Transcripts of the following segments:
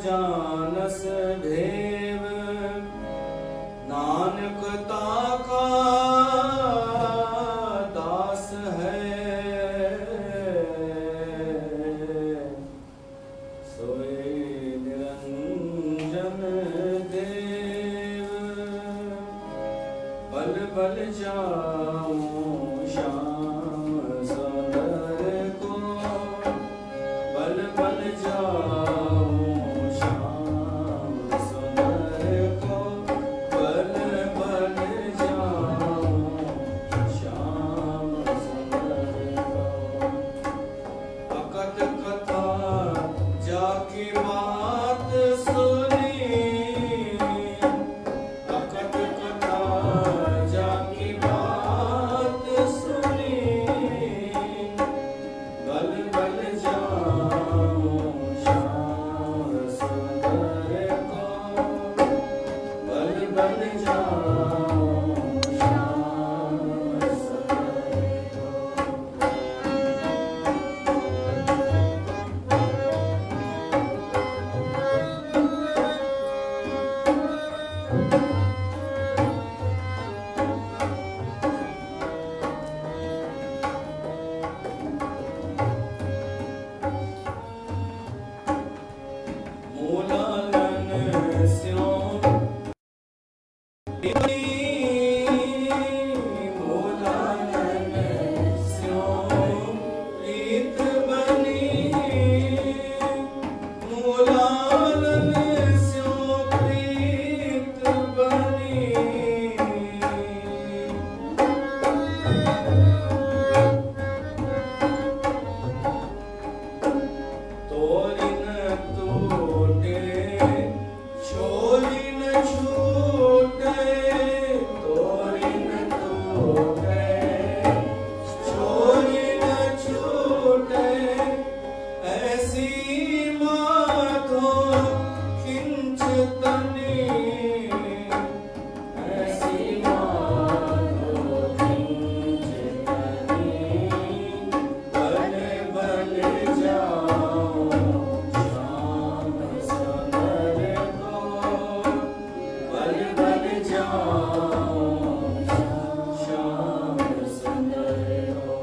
जानस भेव, नानक ताका दास है। सोए निरंजन देव, बल बल जाऊं श्याम सुंदर को, बल बल जाऊं श्याम सुंदर को, बल बल जाऊं श्याम सुंदर को। अकथ कथा जाकी बात सुनी, अकथ कथा जाकी बात सुनी, बल बल जाऊं श्याम सुंदर को, बल बल जाऊं श्याम सुंदर को। मूलानन स्यों मूलानन स्यों प्रीत बनी, मूलानन स्यों प्रीत बनी। तोरिन टूटे छोरिन छूटे, तोरिन टूटे छोरिन छूटे, ऐसी माधो खिंचतनी, ऐसी माधो खिंचतनी, बल बल जाऊं श्याम सुंदर को, बल बल जाऊं श्याम सुंदर को।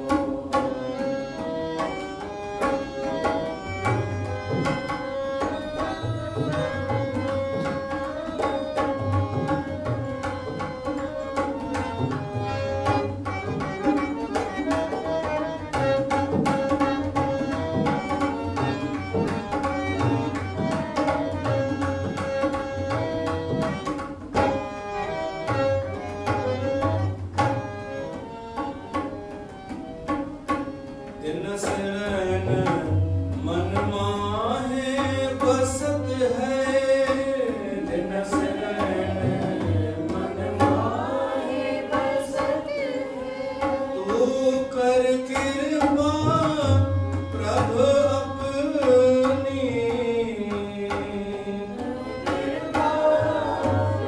दिन शरण मन माहे बसत है, दिन शरण मन माहे बसत है। तू कर कृपा प्रभु अपनी, कृपा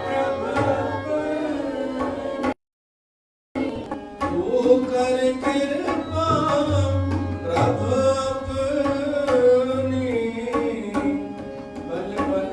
प्रभु अपनी। तू कर कृपा प्रभु अपनी, बल बल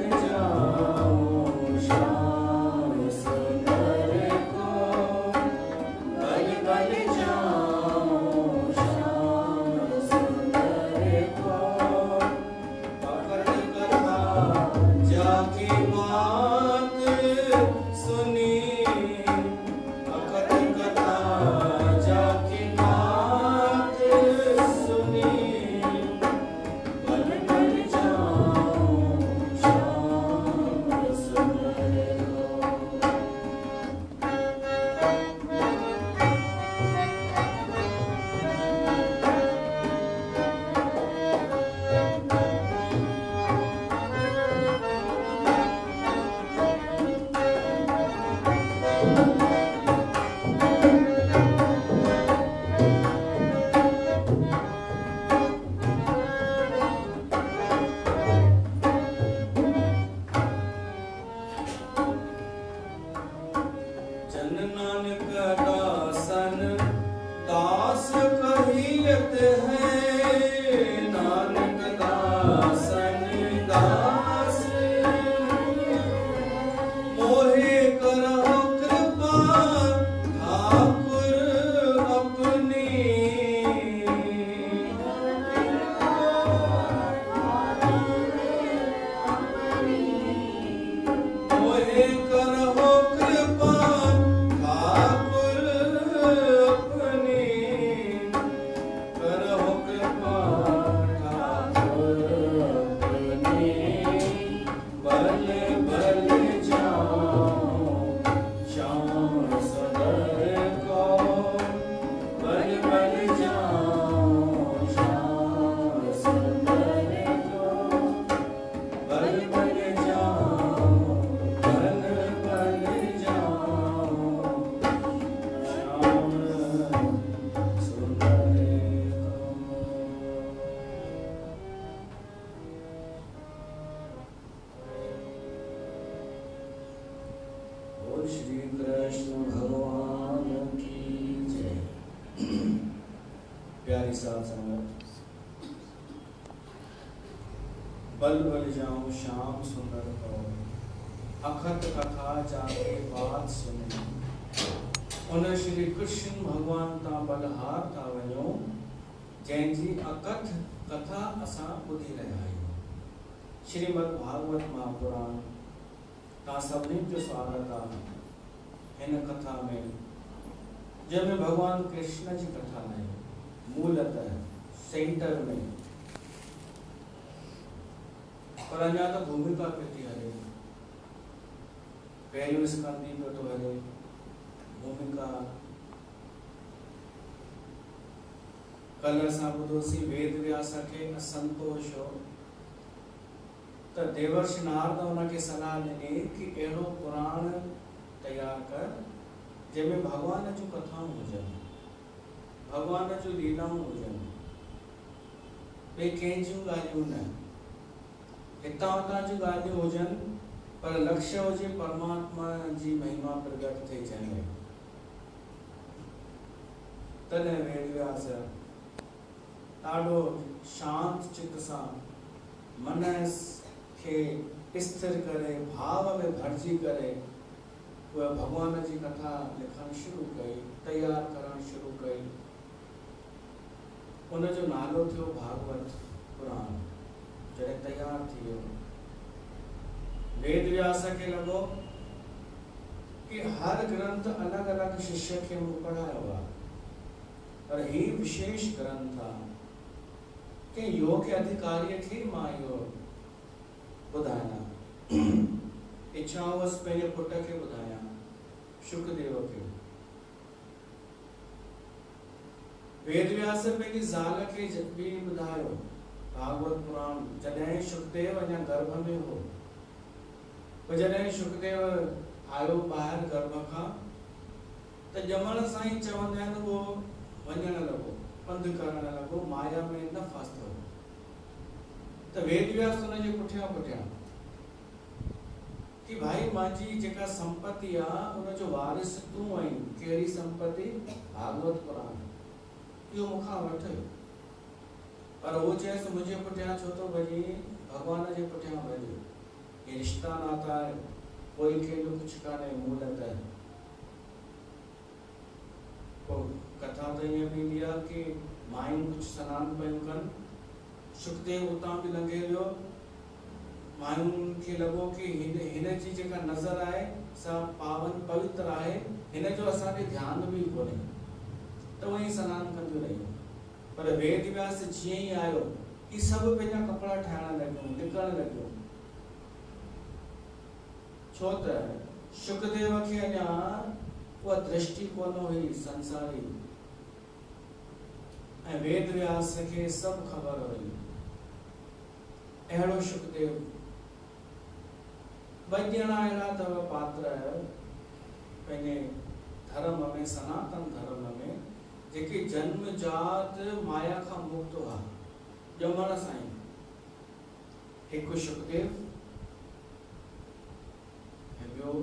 बोल श्री कृष्ण भगवान की जय। प्यारी साथ संगत, बल बल जाऊं श्याम सुंदर को, अखत कथा जाके बात सुने। उन श्री कृष्ण भगवान ता बलहार था वञो, जंहिंजी अकथ कथा असां ॿुधी रहिया आहियूं। श्रीमद् भागवत महापुराण तव्हां सभिनी जो स्वागत आहे हिन कथा में, जंहिंमें भगवान कृष्ण जी कथा आहे। मूलतः सेंटर में, पर अञा त भूमिका पे थी हले, पहिरियों स्कंदी पे तो हले भूमिका। कल असां ॿुधोसीं वेद व्यास खे असंतोष हो त देवर्षि नारद उनखे सलाह ॾिनी कि अहिड़ो पुराण तैयार कर जंहिंमें भगवान जूं कथाऊं हुजनि, भगवान जूं लीलाऊं हुजनि, ॿिए कंहिं जूं ॻाल्हियूं न, हितां हुतां जूं ॻाल्हियूं हुजनि, पर लक्ष्य हुजे परमात्मा जी महिमा प्रगट थिए जंहिंमें। तॾहिं वेद व्यास ॾाढो शांत चित सां मन खे स्थिर करे, भाव में भरिजी करे उहा भगवान जी कथा लिखणु शुरू कई, तैयार करणु शुरू कई। उनजो नालो थियो भागवत पुराण। जॾहिं तैयार थी वियो, वेद व्यास खे लॻो कि हर ग्रंथ अलॻि अलॻि शिष्य खे मूं पढ़ायो आहे, पर ही विशेष ग्रंथ आहे कि योग्य अधिकारीअ खे मां इहो ॿुधायां। इच्छा हुअसि पंहिंजे पुट खे ॿुधायां, शुकदेव खे। वेद व्यास पंहिंजी ज़ाल खे बि ॿुधायो भागवत पुराण, जॾहिं शुकदेव अञा गर्भ में हो। पोइ जॾहिं शुकदेव आयो ॿाहिरि गर्भ खां, त ॼमण सां ई चवंदा आहिनि उहो वञणु लॻो, पंधु करणु लॻो, माया में न फास्तो। त वेद व्यास हुनजे पुठियां पुठियां कि भाई मुंहिंजी जेका संपत्ति आहे उनजो वारिस तूं आहीं। कहिड़ी संपत्ति? भागवत पुराण। इहो मूंखां वठ। पर उहो चयसि मुंहिंजे पुठियां छो थो भॼी, भॻवान जे पुठियां भॼ। ये रिश्ता नाता आहे, कोई खे बि कुझु कान्हे मूलतः। पोइ कथा त ईअं बि ईंदी आहे कि मायूं कुझु सनानु पियूं कनि, शुकदेव उतां बि लंघे वियो। मायुनि खे लॻो कि हिन जी जेका नज़र आहे सा पावन पवित्र आहे, हिन जो असांखे ध्यानु बि कोन्हे, त उहे सनानु कंदियूं रहियूं। पर वेद व्यास जीअं ई आयो कि सभु पंहिंजा कपिड़ा ठाहिण लॻियूं, लिकणु लॻियूं। छो त शुकदेव खे अञा उहा दृष्टि कोन हुई संसारी, ऐं वेद व्यास खे सभु ख़बर हुई। अहिड़ो शुकदेव। ॿ ॼणा अहिड़ा अथव पात्र पंहिंजे धर्म में, सनातन धर्म में, जेके जन्मजात माया खां मुक्त हुआ ॼमण सां ई। हिकु शुकदेव ऐं ॿियो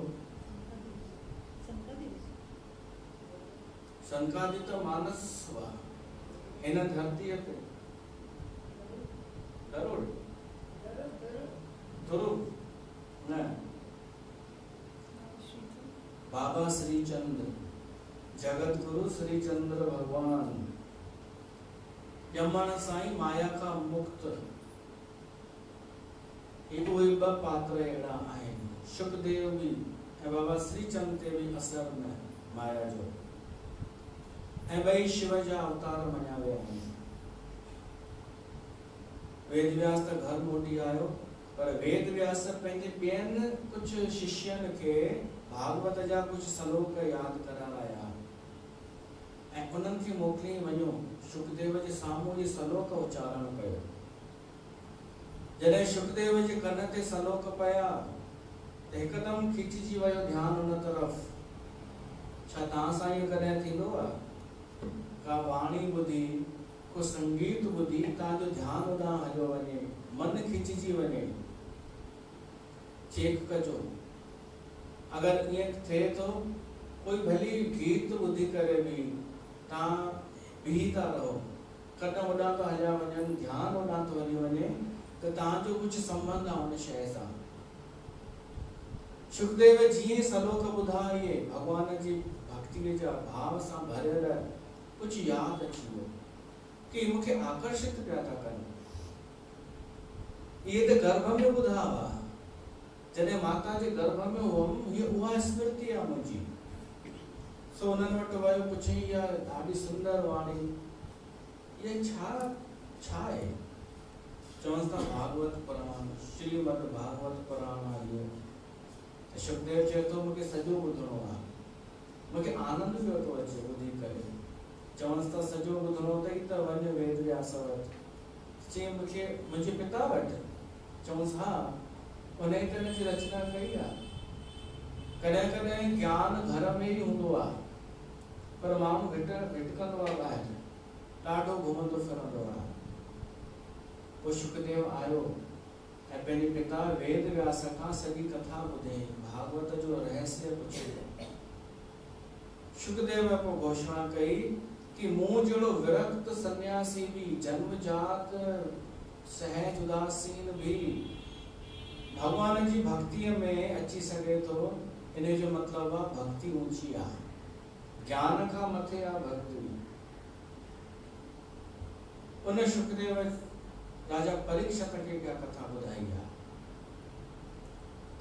संकादित मानस हुआ हिन धरतीअ ते। गरुड़ ध्रुव न, बाबा श्री चंद्र, जगत गुरु श्री चंद्र भगवान ॼमण सां ई माया खां मुक्त। उहे ॿ पात्र अहिड़ा आहिनि, शुकदेव बि ऐं बाबा श्री चंद्र ते बि असर न माया जो, ऐं ॿई शिव जा अवतार मञा विया आहिनि। वेद व्यास त घर मोटी आयो, पर वेद व्यास पंहिंजे ॿियनि कुझु शिष्यनि खे भागवत जा कुझु श्लोक यादि करण आया ऐं उन्हनि खे मोकिले वञो शुकदेव जे साम्हूं इहे श्लोक उच्चारण कयो। जॾहिं शुकदेव जे कन ते श्लोक पिया त हिकदमि खिचिजी वियो ध्यानु उन तरफ़। छा तव्हां सां इहो कॾहिं थींदो आहे? का वाणी ॿुधी, को संगीत ॿुधी तव्हांजो ध्यानु होॾां हलियो वञे, मन खिचिजी वञे। चेक कजो अगर ये थे तो कोई भली गीत ॿुधी करे भी ता बीहता रहो, कदम ओॾां तो हलिया वञनि, ध्यान ओॾां तो हली वञे त तव्हांजो कुझु संबंध आहे उन शइ सां। सुखदेव जी सलोक ॿुधाए भगवान जी भक्ति जा भाव सां भरियल कुझु यादि अची वियो कि मूंखे आकर्षित पिया था कनि। इहे त गर्भ में ॿुधा हुआ, जॾहिं माता जे गर्भ में हुअमि हीअ उहा स्मृति आहे मुंहिंजी। सो उन्हनि वटि वियो, पुछई इहा ॾाढी सुंदर वाणी, इहा छा आहे? चवनि था भागवत पुराण, श्रीमद भागवत पुराण आहे इहो। त सुखदेव चए थो मूंखे सॼो ॿुधणो आहे, मूंखे आनंद पियो थो अचे ॿुधी करे। चवनि था सॼो ॿुधणो अथई त वञ वेद व्यास वटि। चई मूंखे मुंहिंजे पिता वटि? चवंसि हा, उन ई तरह जी रचना कई आहे। कॾहिं कॾहिं ज्ञान घर में ई हूंदो आहे, पर माण्हू भिटकंदो आहे ॿाहिरि, ॾाढो घुमंदो फिरंदो आहे। पोइ सुखदेव आयो ऐं पंहिंजे पिता वेद व्यास खां सॼी कथा ॿुधई, भागवत जो रहस्य पुछियो। सुखदेव पोइ घोषणा कई कि मूं जहिड़ो विरक्त सन्यासी भी, जन्मजात सहज उदासीन भी भगवान जी भक्तिअ में अची सघे थो। इन जो मतिलबु आहे भक्ति ऊंची आहे, ज्ञान खां मथे आहे भक्ति। उन सुखदेव राजा परीक्षित खे इहा कथा ॿुधाई आहे।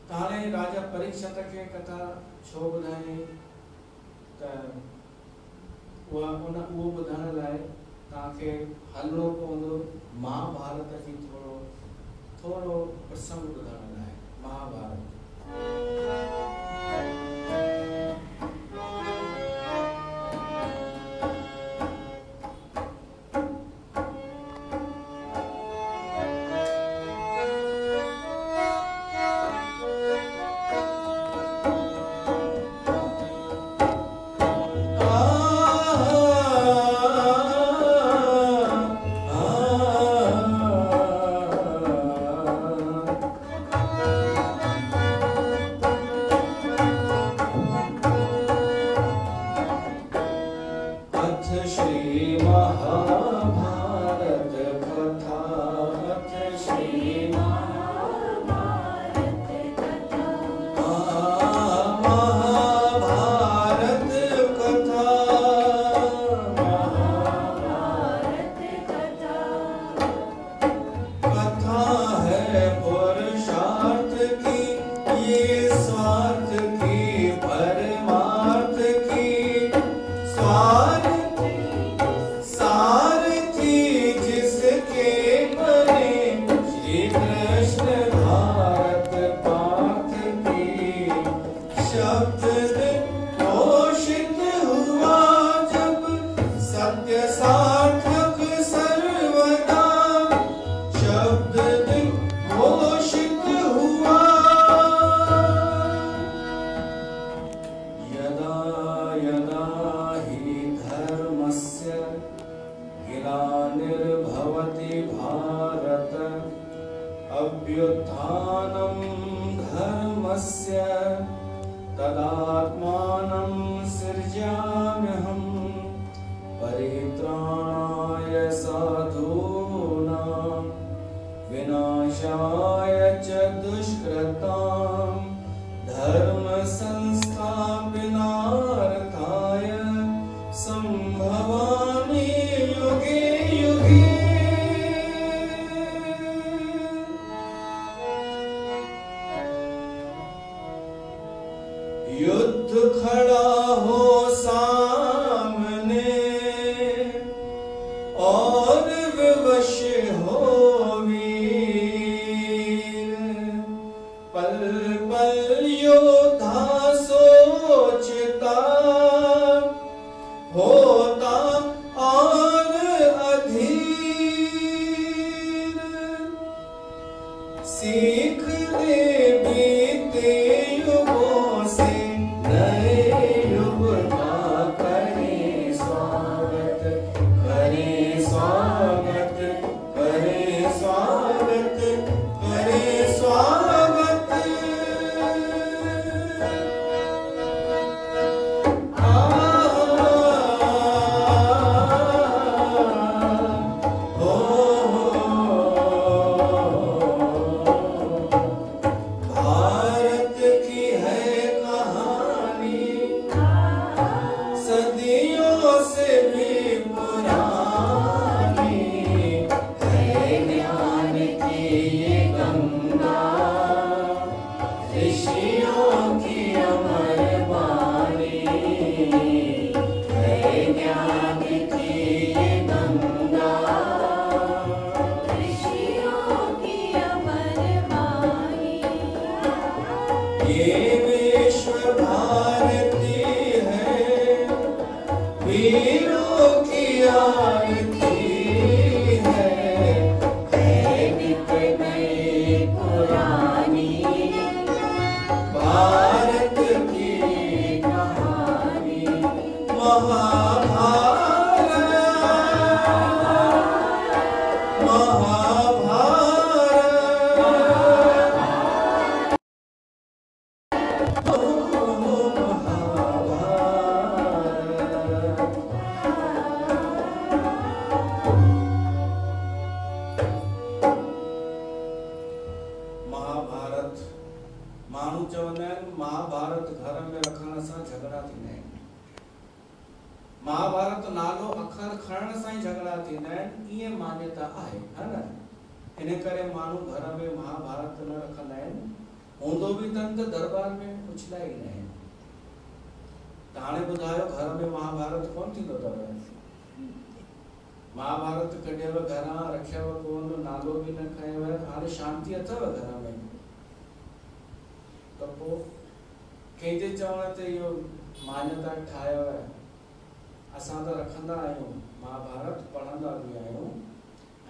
त हाणे राजा परीक्षित खे कथा छो ॿुधाई त उहो ॿुधण लाइ तव्हांखे हलणो पवंदो महाभारत जी थोरो प्रसंग ॿुधण लाइ। महाभारत ये विश्व भारती है, वीरों की आरती है नित नई पुरानी भारत की कहानी। महाभारत माण्हू चवंदा आहिनि महाभारत घर में रखण सां झगड़ा थींदा आहिनि। महाभारत नालो अखर खणण सां ई झगड़ा थींदा आहिनि, ईअं मान्यता आहे, है न? इन करे माण्हू घर में महाभारत न रखंदा आहिनि, हूंदो बि अथनि त दरबार में उछलाए ईंदा आहिनि। त हाणे ॿुधायो घर में महाभारत कोन थींदो अथव? महाभारत कढियव घरां, रखियव कोन, नालो बि न खयव, हाणे शांती अथव घर में? त पोइ कंहिंजे चवण ते इहो मान्यता ठाहियव? असां त रखंदा आहियूं, महाभारत पढ़ंदा बि आहियूं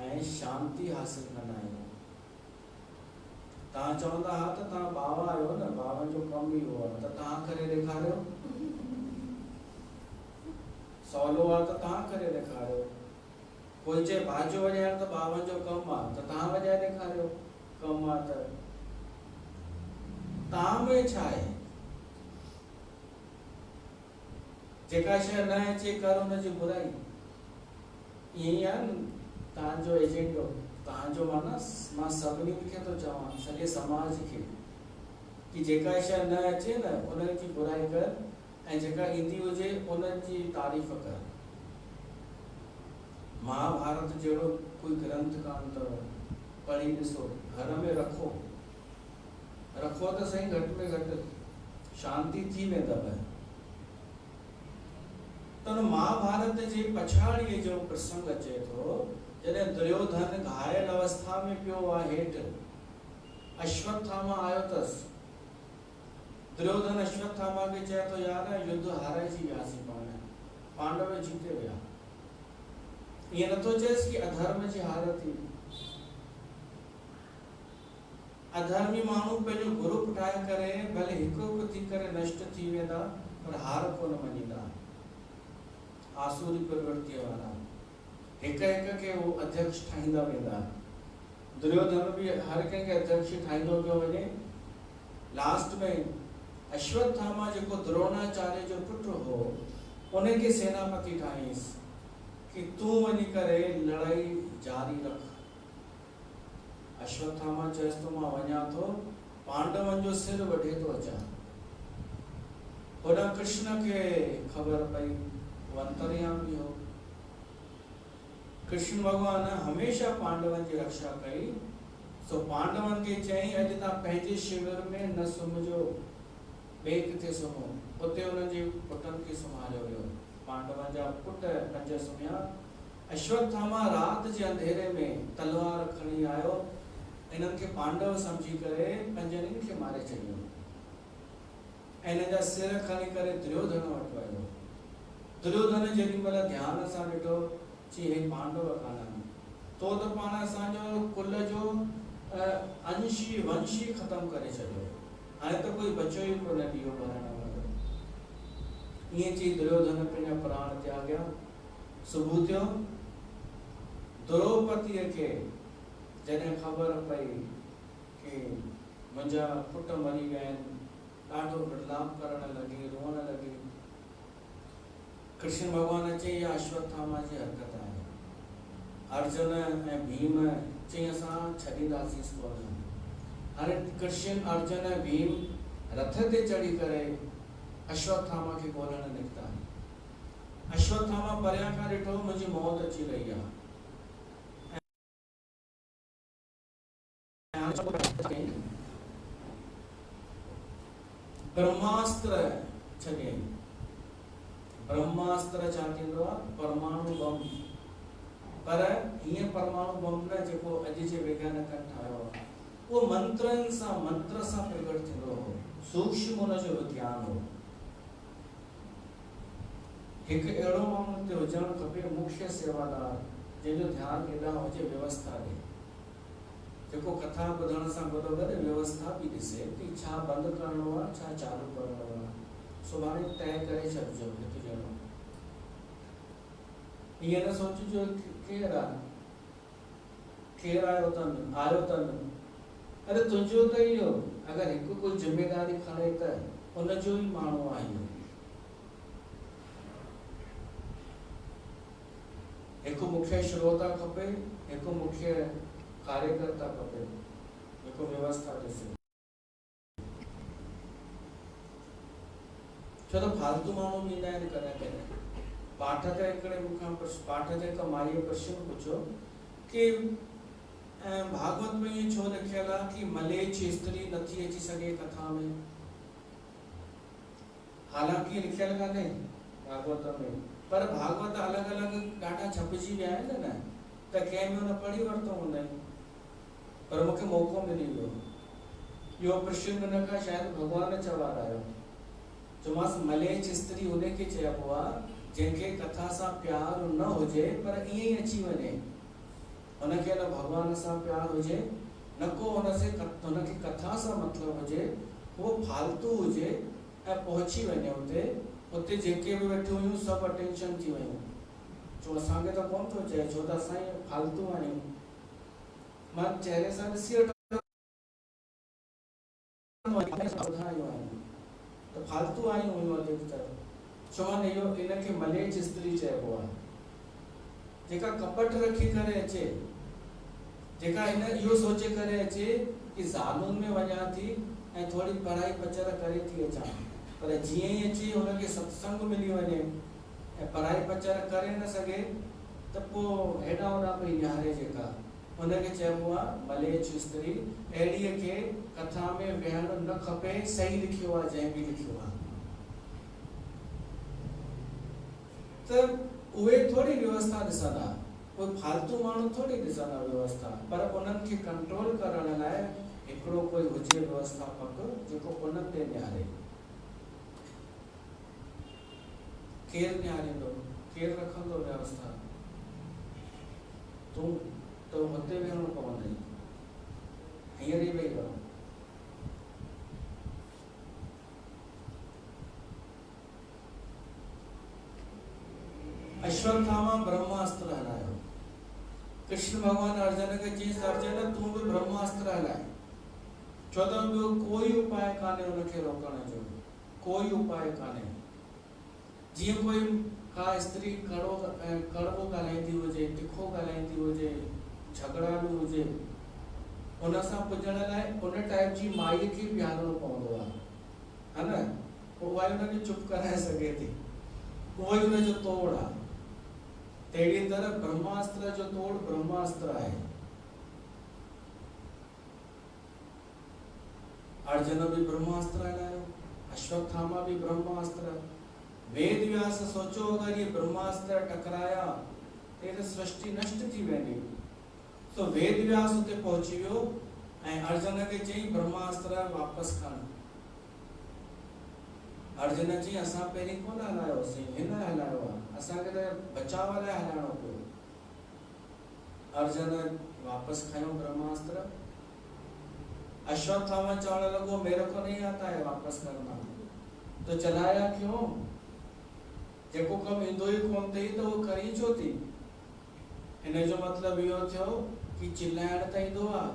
ऐं शांती हासिल कंदा आहियूं। तव्हां चवंदा हा त तव्हां बाबा आहियो न, बाबनि जो कमु ई उहो आहे, त तव्हां करे ॾेखारियो। सवलो आहे त तव्हां करे ॾेखारियो। कोई चए बाजो वॼाइण त बाबनि जो कमु आहे, त तव्हां वॼाए ॾेखारियो। कमु आहे त तव्हां में छा आहे? जेका शइ न अचे कर हुनजी बुराई, ईअं ई आहे न तव्हांजो एजेंडो। तव्हांजो माना मां सभिनी खे थो चवां, सॼे समाज खे, कि जेका शइ न अचे न उनजी बुराई कर ऐं जेका ईंदी हुजे उनजी तारीफ़ कर। महाभारत जहिड़ो कोई ग्रंथ कान अथव, पढ़ी ॾिसो, घर में रखो त सही, घटि में घटि शांती थी वेंदव। त महाभारत जे पछाड़ीअ जो प्रसंग अचे थो, जॾहिं दुर्योधन घायल अवस्था में पियो आहे हेठि, अश्वत्थामा आयो अथसि। दुर्योधन अश्वत्थामा खे चए थो, यार युद्ध हाराइजी वियासीं, पांडव जीते विया। ईअं नथो चएसि कि अधर्म जी हार थी। अधर्मी माण्हू पंहिंजो ग्रुप ठाहे करे भले हिकु हिकु थी करे नष्ट थी वेंदा, पर हार कोन मञींदा। आसुरी प्रवृत्तिअ वारा हिक हिक खे वो अध्यक्ष ठाहींदा वेंदा। दुर्योधन भी हर कंहिंखे अध्यक्ष ठाहींदो पियो वञे। लास्ट में अश्वत्थामा जेको द्रोणाचार्य जो पुत्र हो, उनखे सेनापति ठाहींसि कि तूं वञी करे लड़ाई जारी रख। अश्वत्थामा चएसि तो मां वञा थो, पांडवन जो सिर वढे तो अचां। होॾां कृष्ण खे ख़बर पई, वो अंतर्यामी हो। कृष्ण भगवान हमेशा पांडवन की रक्षा कई। सो पांडवन के चई, अॼु तव्हां पंहिंजे शिविर में न सुम्हिजो, ॿिए किथे सुम्हो। उते उन्हनि जे पुटनि खे सुम्हारियो वियो। पांडवन जा पुट 5 सुम्हिया। अश्वत्थामा राति जे अंधेरे में तलवार खणी आयो, इन्हनि खे पांडव समझी करे 5 खे मारे छॾियो। इन्हनि जा सिर खणी करे दुर्योधन वटि वियो। दुर्योधन जेॾी महिल ध्यान सां ॾिठो, चई हे पांडव कान्हनि, तो त पाण असांजो कुल जो अंशी वंशी ख़तम करे छॾियो, हाणे त कोई बचो ई कोन ॾियो भरण वारो। ईअं चई दुर्योधन पंहिंजा प्राण त्याॻिया। सुबुह थियो, द्रौपदीअ खे जॾहिं ख़बर पई कि मुंहिंजा पुट मरी विया आहिनि, ॾाढो विलाप करण लॻी, रोअण लॻी। कृष्ण भगवान चई, इहा अश्वत्थामा जी हरकत आहे। अर्जुन ऐं भीम चई, असां छॾींदासीं कोन। हाणे कृष्ण, अर्जुन ऐं भीम रथ ते चढ़ी करे अश्वत्थामा खे ॻोल्हण निकिता। अश्वत्थामा परियां खां ॾिठो, मुंहिंजी मौत अची रही आहे। ब्रह्मास्त्र छॾे। ब्रह्मास्त्र छा थींदो आहे? परमाणु बम। पर हीअं परमाणु बम न जेको अॼु जे वैज्ञानिकनि ठाहियो आहे। वो मंत्र सां प्रकट थींदो हो, सूक्ष्म हुन जो विज्ञान हो। हिकु अहिड़ो माण्हू हिते हुजणु खपे, मुख्य सेवादार, जंहिंजो ध्यानु हेॾां हुजे व्यवस्था ॾे, जेको कथा ॿुधण सां गॾोगॾु व्यवस्था बि ॾिसे कि छा बंदि करिणो आहे, छा चालू करिणो आहे, सुभाणे तय करे छॾिजो हिकु ॼणो। ईअं न सोचिजो केरु आहे, केरु आयो अथनि, अरे तुंहिंजो त इहो, अगरि हिकु कोई ज़िमेदारी खणे त उनजो ई माण्हू आहे इहो। हिकु मुख्य श्रोता खपे, हिकु मुख्य कार्यकर्ता खपे, हिकु व्यवस्था ॾिसे। छो त फालतू माण्हू ईंदा आहिनि कॾहिं कॾहिं। पाठ ते हिकु माईअ प्रश्न पुछियो कि भागवत में ये छो लिखियल आहे कि मलेच्छ स्त्री नथी अची सघे कथा में। हालांकि लिखियल कान्हे भागवत में, पर भागवत अलॻि अलॻि ॾाढा छपिजी विया आहिनि न, त कंहिं में न पढ़ी वरितो हूंदई, पर मूंखे मौक़ो मिली वियो। इहो प्रश्न हिन खां शायदि भॻवान चवारायो। चयोमांसि मलेच्छ स्त्री उनखे चइबो आहे जंहिंखे कथा सां प्यार न हुजे पर ईअं ई अची वञे, हुनखे न भॻवान सां प्यार हुजे, न को हुनखे कथा सां मतिलबु हुजे, उहो फालतू हुजे ऐं पहुची वञे उते जेके बि वेठियूं हुयूं सभु अटेंशन थी वियूं। छो असांखे त कोन थो चए, छो त असां ई फालतू आहियूं। मां चहिरे सां ॾिसी त फालतू आहियूं हुयूं अधिकतर। चवनि इहो इनखे मलेच्छ स्त्री चइबो आहे, जेका कपट रखी करे अचे, जेका इहो सोचे करे अचे कि ज़ालुनि में वञा थी ऐं थोरी पढ़ाई पचर करे थी अचां, पर जीअं ई अची हुनखे सत्संग मिली वञे ऐं पढ़ाई पचर करे न सघे त पोइ हेॾा होॾा पई निहारे, जेका हुनखे चइबो आहे मलेच्छ स्त्री। अहिड़ीअ खे कथा में वेहणु न खपे। सही लिखियो आहे जंहिं बि लिखियो आहे, त उहे थोरी व्यवस्था ॾिसंदा, कोई फालतू माण्हू थोरी ॾिसंदा व्यवस्था, पर उन्हनि खे कंट्रोल करण लाइ हिकिड़ो कोई हुजे व्यवस्थापक जेको उन्हनि ते निहारे। केरु निहारींदो, केरु रखंदो व्यवस्था? तूं तो हुते वेहणो पवंदई, हींअर ई वेही रहो। अश्वत्थामा ब्रह्मास्त्र हलायो। कृष्ण भगवान अर्जुन खे चयईंसि अर्जुन तूं बि ब्रह्मास्त्र हलाए, छो त ॿियो कोई उपाय कान्हे हुनखे रोकण जो, कोई उपाय कान्हे। जीअं कोई का स्त्री कड़वो ॻाल्हाईंदी हुजे, तिखो ॻाल्हाईंदी हुजे, झगड़ालू हुजे, उन सां पुॼण लाइ उन टाइप जी माईअ खे बीहारणो पवंदो आहे, है न? उहा ई हुनखे चुप कराए सघे थी, उहो ई हुनजो तोड़ आहे। तहिड़ी तरह ब्रह्मास्त्र जो तोड़ ब्रह्मास्त्र आहे। अर्जुन भी ब्रह्मास्त्र हलायो, अश्वत्थामा भी ब्रह्मास्त्र। वेद व्यास सोचो अगर ये ब्रह्मास्त्र टकराया तो सृष्टि नष्ट थी वेंदी। तो वेद व्यास उते पहुची वियो ऐं अर्जुन खे चई ब्रह्मास्त्र वापस खण। अर्जुन जी असां पहिरीं कोन हलायोसीं, हिन हलायो आहे, असांखे त बचाव लाइ हलाइणो पियो। अर्जुन वापस खयो ब्रह्मास्त्र। अश्वत्थामा चवण लॻो मेरे को नहीं आता है वापस करना, तो चलाया क्यों? जेको कम ईंदो ई कोन अथई त उहो करी छो थी? हिन जो मतिलबु इहो थियो कि चिल्लाइण त ईंदो आहे,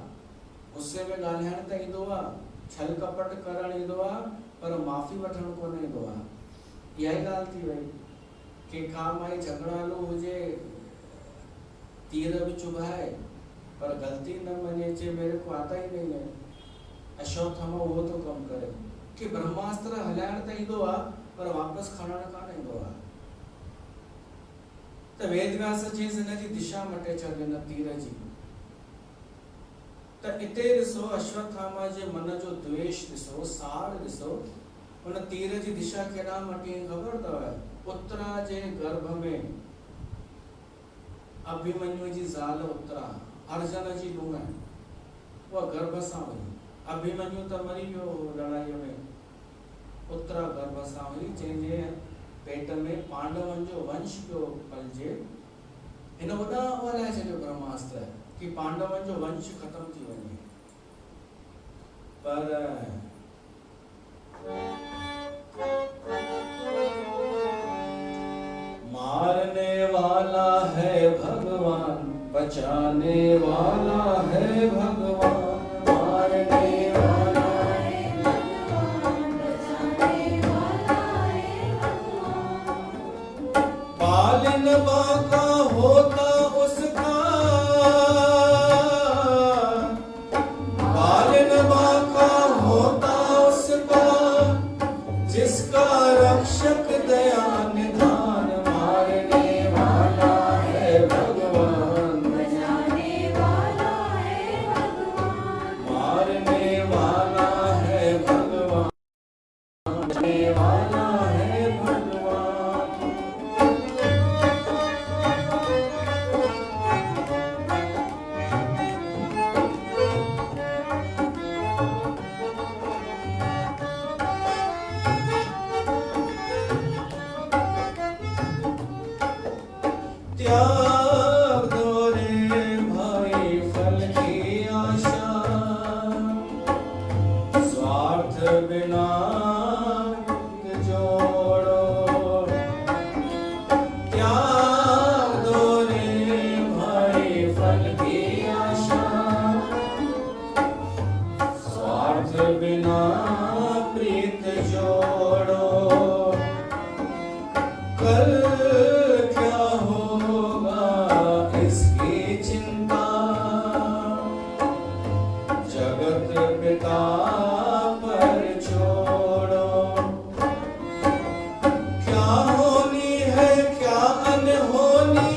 गुस्से में ॻाल्हाइण त ईंदो आहे, छल कपट करणु ईंदो आहे, पर माफ़ी वठणु कोन ईंदो आहे। इहा ई ॻाल्हि थी वई कि का माई झगड़ालू हुजे, तीर बि चुभाए, पर ग़लती न मञे, अचे मेरे को आता ही नहीं है। अश्वत्थामा उहो थो कमु करे कि ब्रह्मास्त्र हलाइण त ईंदो आहे, पर वापसि खणणु कान ईंदो आहे। त वेद व्यास चयईंसि हिन जी दिशा मटे छॾ हिन तीर जी। त इते ॾिसो अश्वत्थामा जे मन जो द्वेष ॾिसो, साड़ ॾिसो, उन तीर जी दिशा केॾां मटी ख़बर अथव? उत्तरा जे गर्भ में अभिमन्यु जी ज़ाल उत्तरा, अर्जुन जी लूण, उहा गर्भ सां हुई। अभिमन्यु त मरी वियो लड़ाईअ में, पुत्र गर्भ सां हुई जंहिंजे पेट में पांडवनि जो वंश पियो पलिजे। हिन वॾा हलाए छॾियो ब्रह्मास्त्र कि पांडवनि जो वंश ख़त्म थी वञे, पर मारने वाला है भगवान, बचाने वाला है भगवान। मारने वाला है भगवान, बचाने वाला है भगवान। पालन बाका होता उसका, पालन बाका होता उसका, जिसका रक्षक दया निधान। मारने वाला है भगवान, बचाने वाला है भगवान। मारने वाला है भगवान, बचाने वाला है भगवान। त्याग दो रे भाई फल की आशा, स्वार्थ बिना जोड़ो। त्याग दो रे भाई फल की आशा, स्वार्थ बिना प्रीत जोड़ो। कल क्या होगा इसकी चिंता, जगत पिता पर छोड़ो। क्या होनी है क्या अनहोनी,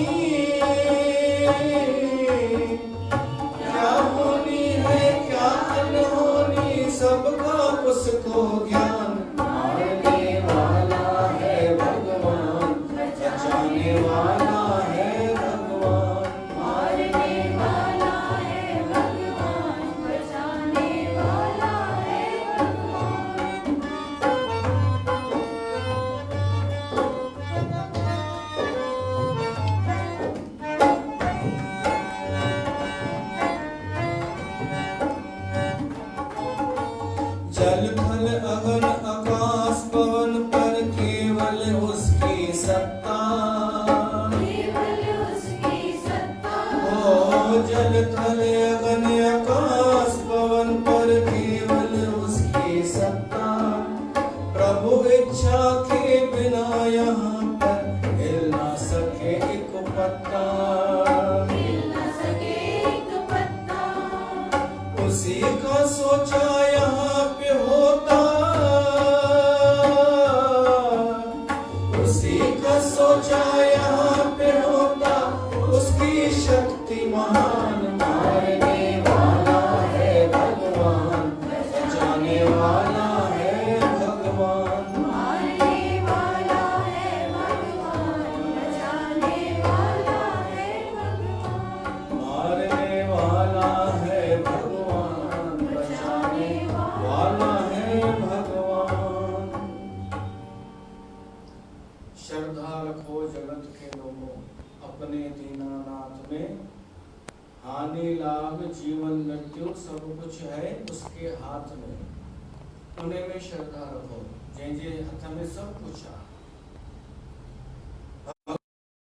क्या होनी है क्या अनहोनी, सबका उसको ज्ञान। मारने वाला है भगवान, बचाने वाला है भगवान। मारने वाला है भगवान, बचाने वाला है जल थल अगन आकाश पवन पर केवल उसकी सत्ता, केवल उसकी सत्ता। ओ जल थल अगन आकाश पवन पर केवल उसकी सत्ता। प्रभु इच्छा के बिना यहाँ पर हिल ना सके एक पत्ता, हिल ना सके एक पत्ता। उसी का सोचा यहाँ पे होता, उसी का सोचा यहाँ पे होता, उसकी शक्ति महान। मारने वाला है भगवान, बचाने वाला है भगवान। मारने वाला है भगवान, बचाने वाला है भगवान। मारने वाला है भगवान, बचाने वाला है भगवान। श्रद्धा रखो जगत के लोगों, अपने दीनानाथ में। हानि लाभ जीवन मृत्यु सब कुछ है उसके हाथ में, उन्हें में श्रद्धा रखो जंहिंजे हथ में सब कुछ आहे।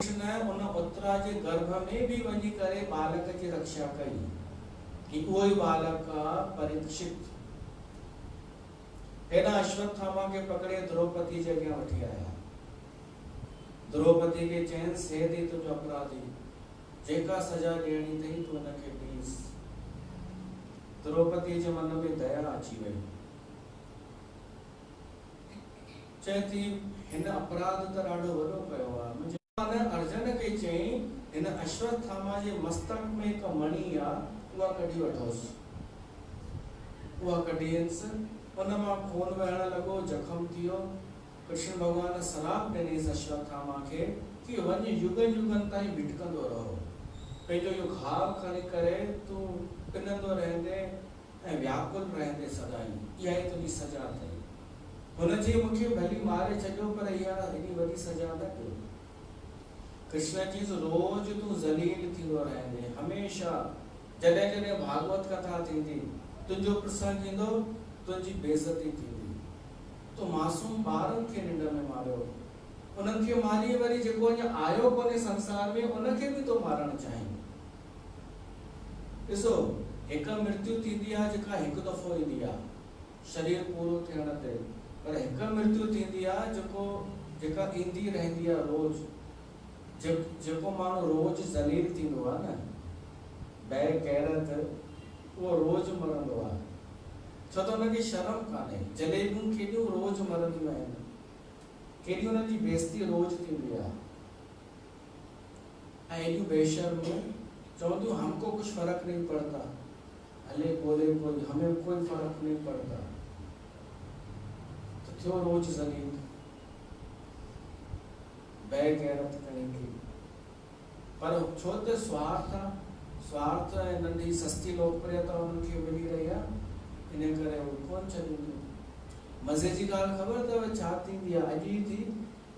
कृष्ण उन उत्तरा जे गर्भ में भी वञी करे बालक जी रक्षा कई कि उहो ई बालक परीक्षित हेॾा अश्वत्थामा के पकड़े द्रौपदी जे अॻियां वठी आया। द्रौपदी के चैन से थी तुझो अपराधी, जेका सजा ॾियणी अथई तूं हुनखे ॾीस। द्रौपदी जे मन में दया अची वई, चए थी हिन अपराध त ॾाढो वॾो कयो आहे। मुंहिंजे अर्जुन खे चई हिन अश्वत्थामा जे मस्तक में हिकु मणी आहे, उहा कढी वठोसि। उहा कढींसि, उन मां खून वहण लॻो, जख़म थियो। कृष्ण भगवान सलाह ॾिनीसि अश्वत्थामा खे कि वञ युगनि युगनि ताईं भिटकंदो रहो, पंहिंजो इहो घाव खणी करे तूं पिनंदो रहंदे ऐं व्याकुल रहंदे सदाई, इहा ई तुंहिंजी सजा अथई। हुनजी मूंखे भली मारे छॾियो पर इहा हेॾी वॾी सजा न ॾियो। कृष्ण जी रोज तूं ज़लील थींदो रहंदे, हमेशा जॾहिं जॾहिं भागवत कथा थींदी तुंहिंजो प्रसंग ईंदो तुंहिंजी बेइज़ती थींदी। तो मासूम ॿारनि खे निंड में मारियो, उन्हनि खे मारी वरी जेको अञा आयो कोन्हे संसार में उनखे बि तो मारणु चाहीं। ॾिसो, हिकु मृत्यु थींदी आहे जेका हिकु दफ़ो ईंदी आहे शरीर पूरो थियण ते, पर हिकु मृत्यु थींदी आहे जेका ईंदी रहंदी आहे रोज़। जेको माण्हू रोज़ ज़लील थींदो आहे न, बै गैरत, उहो रोज़ मरंदो आहे। छो त हुनखे शर्म कान्हे। जलेबियूं केॾियूं रोज़ मरंदियूं आहिनि, केॾी हुननि जी बेइज़ती रोज़ थींदी आहे। ऐं एॾियूं बेशर्मियूं चवंदियूं हमको कुछ फर्क नहीं पड़ता, हले बोले कोई, हमें कोई फर्क नहीं पड़ता। तो थियो रोज ज़लील, बेगैरत करेंगे। पर छो त स्वार्थ ऐं नंढी सस्ती लोकप्रियता उन्हनि खे मिली रही आहे, इन करे उहे कोन छॾींदियूं। मज़े जी ॻाल्हि ख़बर अथव छा थींदी आहे? अॼु ई थी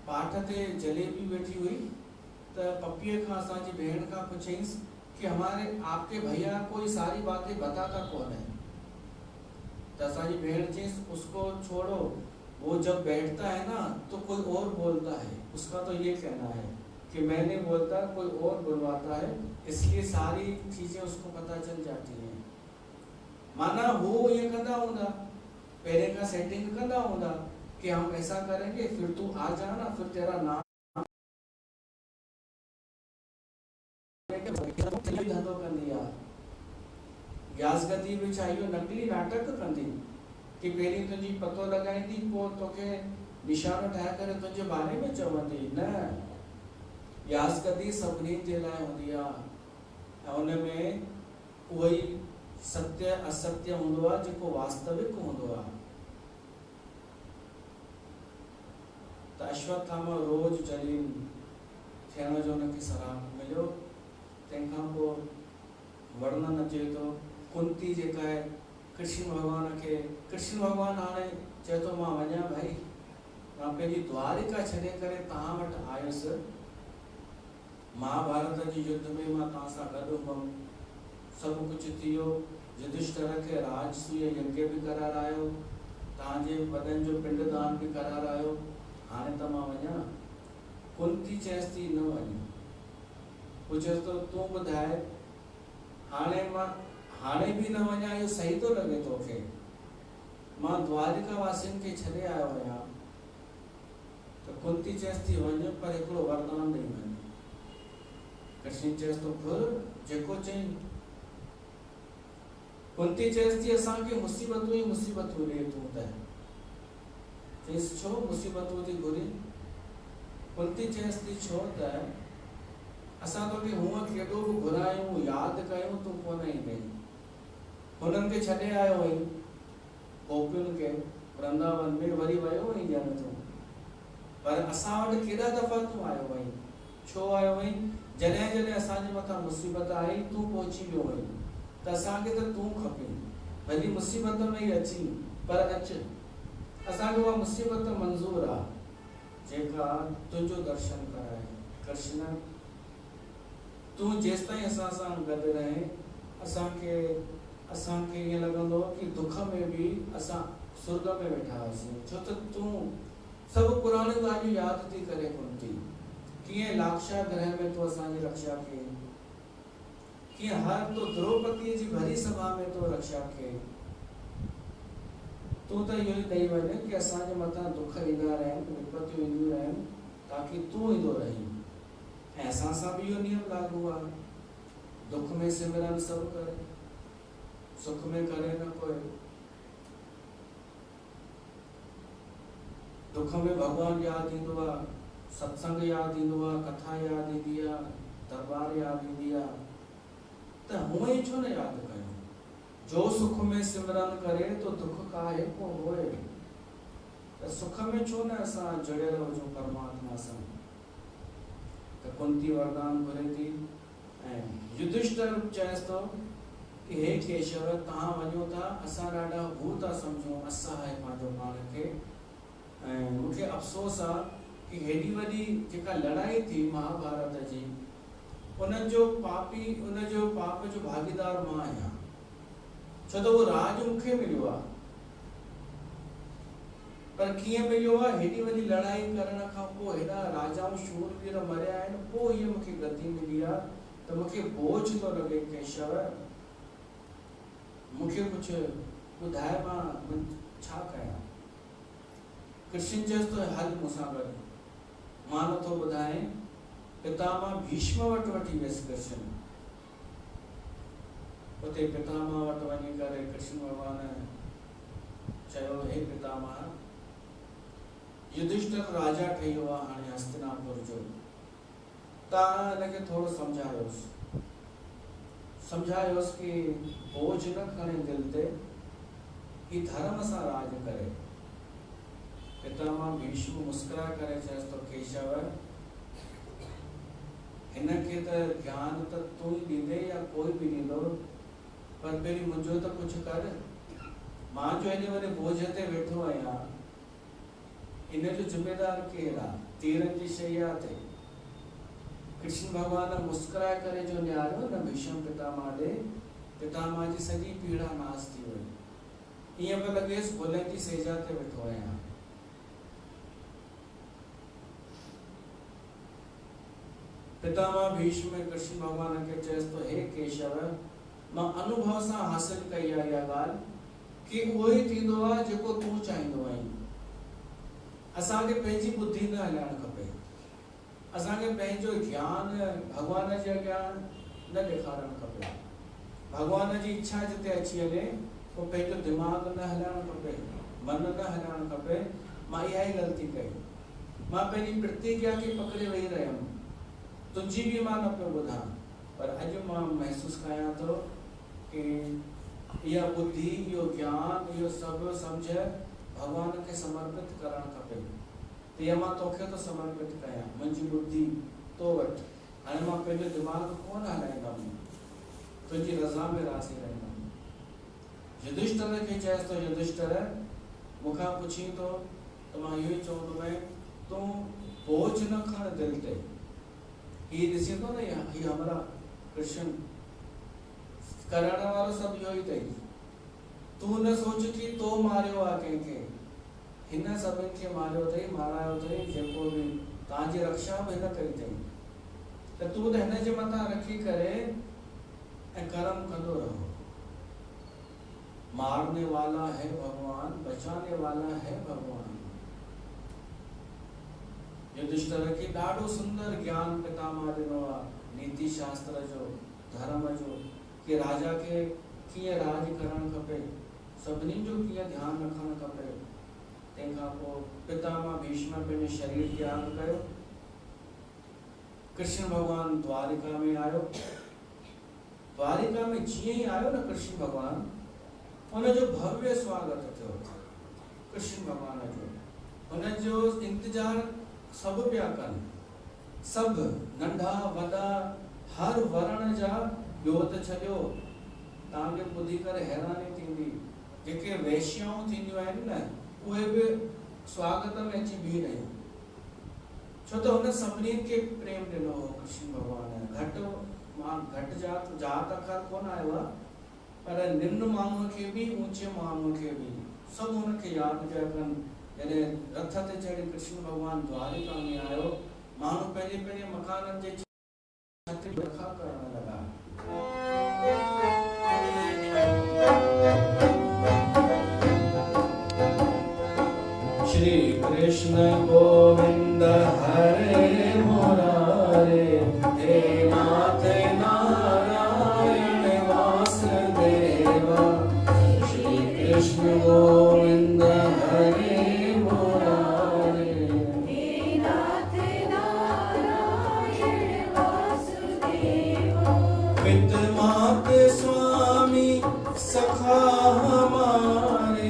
पाठ ते जलेबी वेठी हुई त पपीअ खां असांजी भेण खां पुछईंसि कि हमारे आपके भैया कोई सारी बातें बताता कौन है? तो असांजी भेण चीज उसको छोड़ो, वो जब बैठता है ना तो कोई और बोलता है। उसका तो ये कहना है कि मैं नहीं बोलता, कोई और बुलवाता है, इसलिए सारी चीजें उसको पता चल जाती हैं। माना वो ये कंदा होंदा, पहले का सेटिंग कंदा होंदा कि हम ऐसा करेंगे, फिर तू आ जाना, फिर तेरा नाम धंधो कंदी आहे। ग्यास गति में चाहिए नकली नाटक कंदी कि पहिरीं तुंहिंजी पतो लॻाईंदी, पोइ तोखे निशानो ठाहे करे तुंहिंजे बारे में चवंदी। न, ग्यास गति सभिनी जे लाइ हूंदी आहे ऐं उन में उहो ई सत्य असत्य हूंदो आहे जेको वास्तविक हूंदो आहे। त अश्वत्थामा रोज जलील थियण जो हुनखे सराप मिलियो। तंहिंखां पोइ वर्णन अचे थो, कुंती जेका आहे कृष्ण भॻवान हाणे चए थो मां वञा भाई, मां पंहिंजी द्वारिका छॾे करे तव्हां वटि आयुसि। महाभारत जी युद्ध में मां तव्हां सां गॾु हुअमि, सभु कुझु थी वियो। युधिष्ठिर खे राजसूय यज्ञ बि करारायो, तव्हांजे वॾनि जो पिंडदान बि करारायो, हाणे त मां वञा? कुंती चएसि थी न वञ। पुछेसि तो तूं ॿुधाए, हाणे बि न वञा, इहो सही थो लॻे तोखे? मां द्वारिका वासियुनि खे छॾे आयो आहियां। त कुंती चएसि थी वञ, पर हिकिड़ो वरदान ॾेई वञ। कृष्ण चएसि थो घुर जेको चई। कुंती चएसि थी असांखे मुसीबतूं ई मुसीबतूं ॾे तूं त। चएसि छो मुसीबतूं थी घुरी? कुंती चएसि थी छो त असां तोखे हूअं केॾो बि घुरायूं, यादि कयूं, तूं कोन ईंदे। हुननि खे छॾे आयो हुई गोपियुनि खे वृंदावन में, वरी वियो हुई ॼण तूं, पर असां वटि केॾा दफ़ा तूं आयो हुई। छो आयो हुई? जॾहिं जॾहिं असांजे मथां मुसीबत आई तूं पहुची वियो हुई, त असांखे त तूं खपे। भली मुसीबत में ई अची, पर अच, असांखे उहा मुसीबत मंज़ूर आहे जेका तुंहिंजो दर्शन कराए। कृष्ण तूं जेसि ताईं असां सां गॾु रहे, असांखे ईअं लॻंदो कि दुख में बि असां स्वर्ग में वेठा हुआसीं। छो त तूं सभु पुराणियूं ॻाल्हियूं यादि थी करे कुंती, कीअं लाक्षागृह में तूं असांजी रक्षा कई, कीअं हर तो द्रौपदीअ जी भरी सभा में तूं रक्षा कई। तूं त इहो ई ॾेई वञ कि असांजे मथां दुख ईंदा रहनि, विपतियूं ईंदियूं रहनि, ताकि तूं ईंदो रहीं। ऐं असां सां बि इहो नियम लागू आहे, दुख में सिमरन सभु करे, सुख में करे न कोई। दुख में भगवान यादि ईंदो आहे, सत्संग यादि ईंदो आहे, कथा यादि ईंदी आहे, दरबार यादि ईंदी आहे। त हूअं ई छो न यादि कयूं? जो सुख में सिमरन करे तो दुख काहे को होए। त सुख में छो न असां जुड़ियल हुजूं परमात्मा सां। त कुंती वरदान घुरे थी ऐं युधिष्ठिर चएसि थो कि हे केशव तव्हां वञो था, असां ॾाढा हू था सम्झूं असहाय पंहिंजो पाण खे। ऐं मूंखे अफ़सोस आहे कि हेॾी वॾी जेका लड़ाई थी महाभारत जी, उनजो पाप जो भागीदार मां आहियां, छो त उहो राज मूंखे मिलियो आहे। पर कीअं मिलियो आहे? हेॾी वॾी लड़ाई करण खां पोइ हेॾा राजाऊं शूरवीर मरिया आहिनि, पोइ हीअ मूंखे गद्दी मिली आहे। त मूंखे बोझ थो लॻे केशव, मूंखे कुझु ॿुधाए मां छा कयां। कृष्ण चयसि तो हल मूंसां गॾु। मां नथो ॿुधाए। पितामह भीष्म वटि वठी वियसि कृष्ण। उते पितामह वटि वञी करे कृष्ण भॻवान चयो, हे पितामह, युधिष्ठिर राजा ठही वियो आहे हाणे हस्तिनापुर जो, तव्हां हिनखे थोरो सम्झायोसि कि बोझ न खणे दिलि ते, कि धर्म सां राज करे। पितामह भीष्म मुस्कुराए करे चयसि तो केशव, हिनखे त ज्ञान त तूं ई ॾींदे या कोई बि ॾींदो, पर पहिरीं मुंहिंजो त कुझु कर। मां जो हेॾे वॾे बोझ ते वेठो आहियां, इन जो ज़िम्मेदार केरु आहे? तीरनि जी शैया ते। कृष्ण भॻवान मुस्कुराए करे जो निहारियो न भीष्म पितामह ॾे, पितामह जी सॼी पीड़ा नास थी वई। ईअं पियो लॻेसि गुलनि जी सेजा ते वेठो आहियां। पितामह भीष्म कृष्ण भॻवान खे चयसि तो, हे केशव, मां अनुभव सां हासिल कई आहे इहा ॻाल्हि कि उहो ई थींदो आहे जेको तूं चाहींदो आहीं। असांखे पंहिंजी बुद्धि न हलाइणु खपे, असांखे पंहिंजो ज्ञान भॻवान जे अॻियां न ॾेखारणु खपे। भॻवान जी इच्छा जिते अची वञे, पोइ पंहिंजो दिमाग़ न हलाइणु खपे, मन न हलाइणु खपे। मां इहा ई ग़लती कई। मां पंहिंजी प्रतिज्ञा खे पकड़े वेही रहियमि, तुंहिंजी बि मां न पियो ॿुधां। पर अॼु मां महसूसु कयां थो कि इहा बुद्धि, इहो ज्ञान, इहो सभु सम्झ भॻवान खे समर्पित करणु खपे। त इहा मां तोखे थो समर्पित कयां, मुंहिंजी बुद्धि तो वटि। हाणे मां पंहिंजो दिमाग़ कोन हलाईंदुमि, तुंहिंजी रज़ा में राज़ी रहंदुमि। युधिष्ठिर खे चयसि तो, युधिष्ठिर, मूंखां पुछी थो त मां इहो ई चवंदुमि, तूं बोझ न खण दिलि ते। हीअ ॾिसी थो न, हीअ हमरा कृष्ण करण वारो सभु इहो ई अथई। तूं न सोच कि तो मारियो आहे कंहिंखे, हिन सभिनि खे मारियो अथई, मारायो अथई, जेको बि तव्हांजी रक्षा बि हिन कई अथई। त तूं त हिन जे मथां रखी करे ऐं कर्म कंदो रहो। मारने वाला है भगवान, बचाने वाला है भगवान। युधिष्ठिर खे ॾाढो सुंदर ज्ञान पितामह ॾिनो आहे, नीति शास्त्र जो, धर्म जो, कि राजा खे कीअं राज करणु खपे, सभिनी जो कीअं ध्यानु रखणु खपे। तंहिंखां पोइ पितामह भीष्म पंहिंजो शरीर त्याग कयो। कृष्ण भॻवान द्वारिका में आयो। द्वारिका में जीअं ई आयो न कृष्ण भॻवान, उनजो भव्य स्वागत थियो कृष्ण भॻवान जो। उनजो इंतज़ार सभु पिया कनि, सभु नंढा वॾा हर वर्ण जा। ॿियो त छॾियो, तव्हांखे ॿुधी करे हैरानी थींदी, जेके वैश्याऊं थींदियूं आहिनि न, उहे बि स्वागत में अची बीह रहियूं, छो त हुन सभिनीनि खे प्रेम ॾिनो हो कृष्ण भॻवान। घटि जात अखर कोन आयो आहे, पर निम्न माण्हूअ खे बि, ऊचे माण्हूअ खे बि, सभु हुनखे यादि पिया कनि। जॾहिं रथ ते चढ़ी कृष्ण भॻवान द्वारिका में आयो, माण्हू पंहिंजे पंहिंजे मकाननि जे छत रखा करण लॻा। श्री कृष्ण गोविंद हरे मुरारे, हे नाथ नारायण वासुदेवा। श्री कृष्ण गोविंद हरे मुरारे, हे नाथ नारायण वासुदेवा। पिता मात स्वामी सखा हमारे,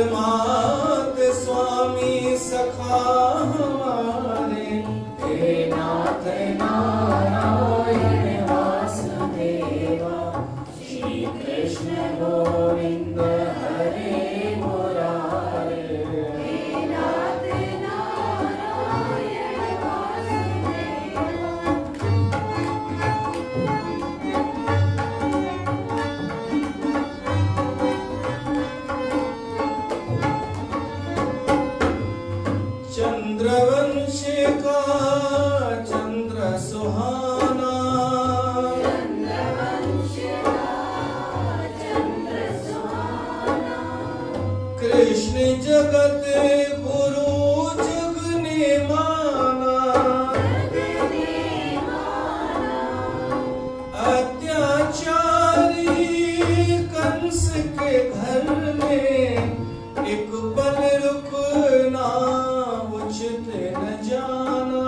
मात जगत गुरु जग ने माना, अत्याचारी कंस के घर में एक पल रुकना उचित न जाना।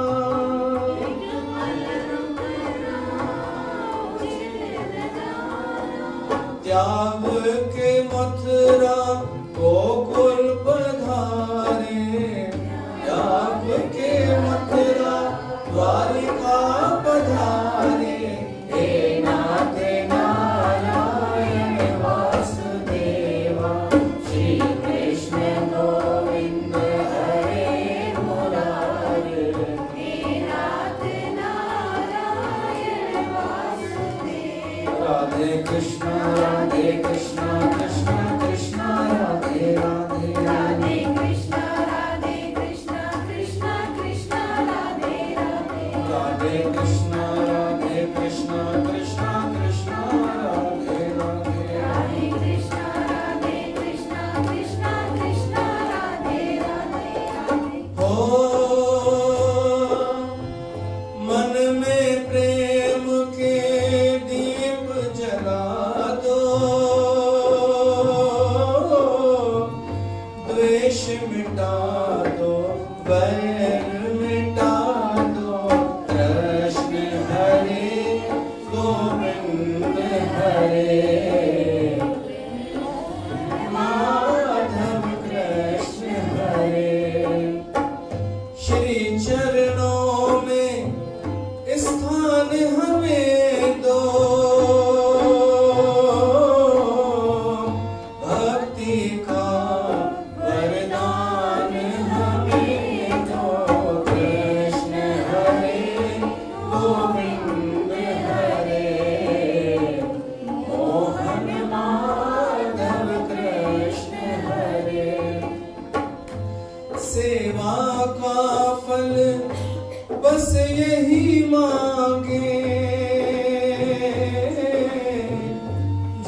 त्याग के मथुरा गोकुल पधारे, त्याग के मथुरा द्वारिका पधारे। हे नाथ नारायण वासुदेवा, श्री कृष्ण गोविंद हरे मुरारे। हे नाथ नारायण वासुदेवा। राधे कृष्ण कृष्ण कृष्ण कृष्ण राधे राधे, राधे कृष्ण कृष्ण कृष्ण राधे राधे, राधे कृष्ण कृष्ण कृष्ण कृष्ण राधे राधे, राधे कृष्ण कृष्ण कृष्ण राधे राधे। हो मन में प्रेम के दीप जला दो, द्वेष मिटा दो, बैर मिटा दो। कृष्ण हरे गोविंद हरे, माधव कृष्ण हरे। श्री चरणों में स्थान हमें दो, भक्ति का वरदान हमें दो। कृष्ण हरे गोविंद हरे, मोहन माधव कृष्ण हरे। सेवा का फल बस यही मांगे,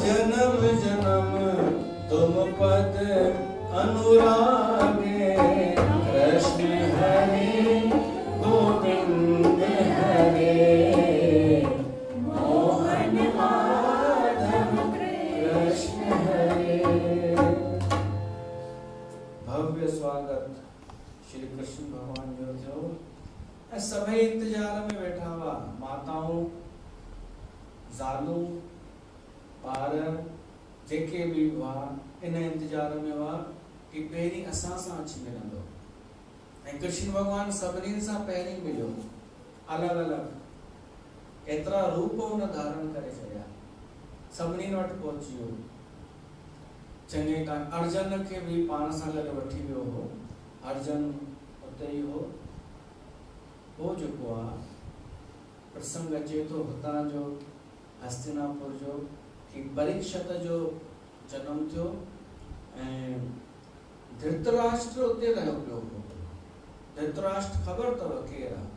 जन्म जन्म तुम पद अनुरागे। कृष्ण हरे गोविंद हरे, मोहन माधव कृष्ण हरे। भव्य स्वागत श्री कृष्ण भगवान जो थियो। सभई इंतजार में बैठा हुआ, माताऊं, ज़ालूं, ॿार जेके भी हुआ इन इंतजार में हुआ कि पहिरीं असां सां अची मिलंदो। ऐं कृष्ण भगवान सभिनीनि सां पहिरीं मिलियो, अलॻि अलॻि एतिरा रूप हुन धारण करे छॾिया, सभिनीनि वटि पहुची वियो। चङे टाइम अर्जन खे भी पाण सां गॾु वठी वियो हो। अर्जन उते ई हो। वो जेको आहे प्रसंग अचे थो हुतां जो, हस्तिनापुर जो, कि परीक्षित जो जन्म थियो ऐं धृतराष्ट्र उते रहियो पियो हो। धृतराष्ट्र ख़बर अथव केरु आहे?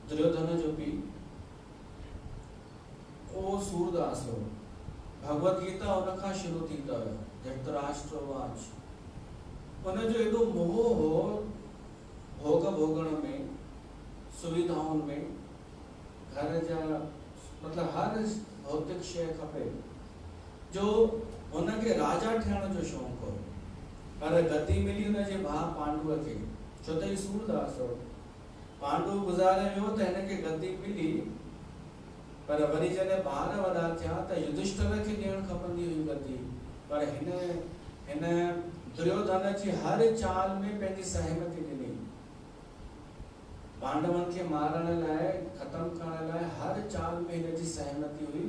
दुर्योधन जो पीउ, ओ सूरदास हो। भगवत गीता उन खां शुरू थी अथव, धृतराष्ट्र वाच। उनजो एॾो मोह हो भोग भोगण में, सुविधाउनि में, घर जा मतलब हर भौतिक शइ खपे, जो हुनखे राजा थियण जो शौक़ु हो। पर गद्दी मिली हुनजे भाउ पांडुअ खे, छो त ही सूरदास हो। पांडु गुज़ारे वियो त हिनखे गद्दी मिली, पर वरी जॾहिं ॿार वॾा थिया त युधिष्ठिर खे ॾियणु खपंदी हुई गद्दी, पर हिन दुर्योधन जी हर चाल में पंहिंजी सहमति ॾिनी। पांडवनि खे मारण लाइ, ख़त्म करण लाइ हर चाल में हिनजी सहमति हुई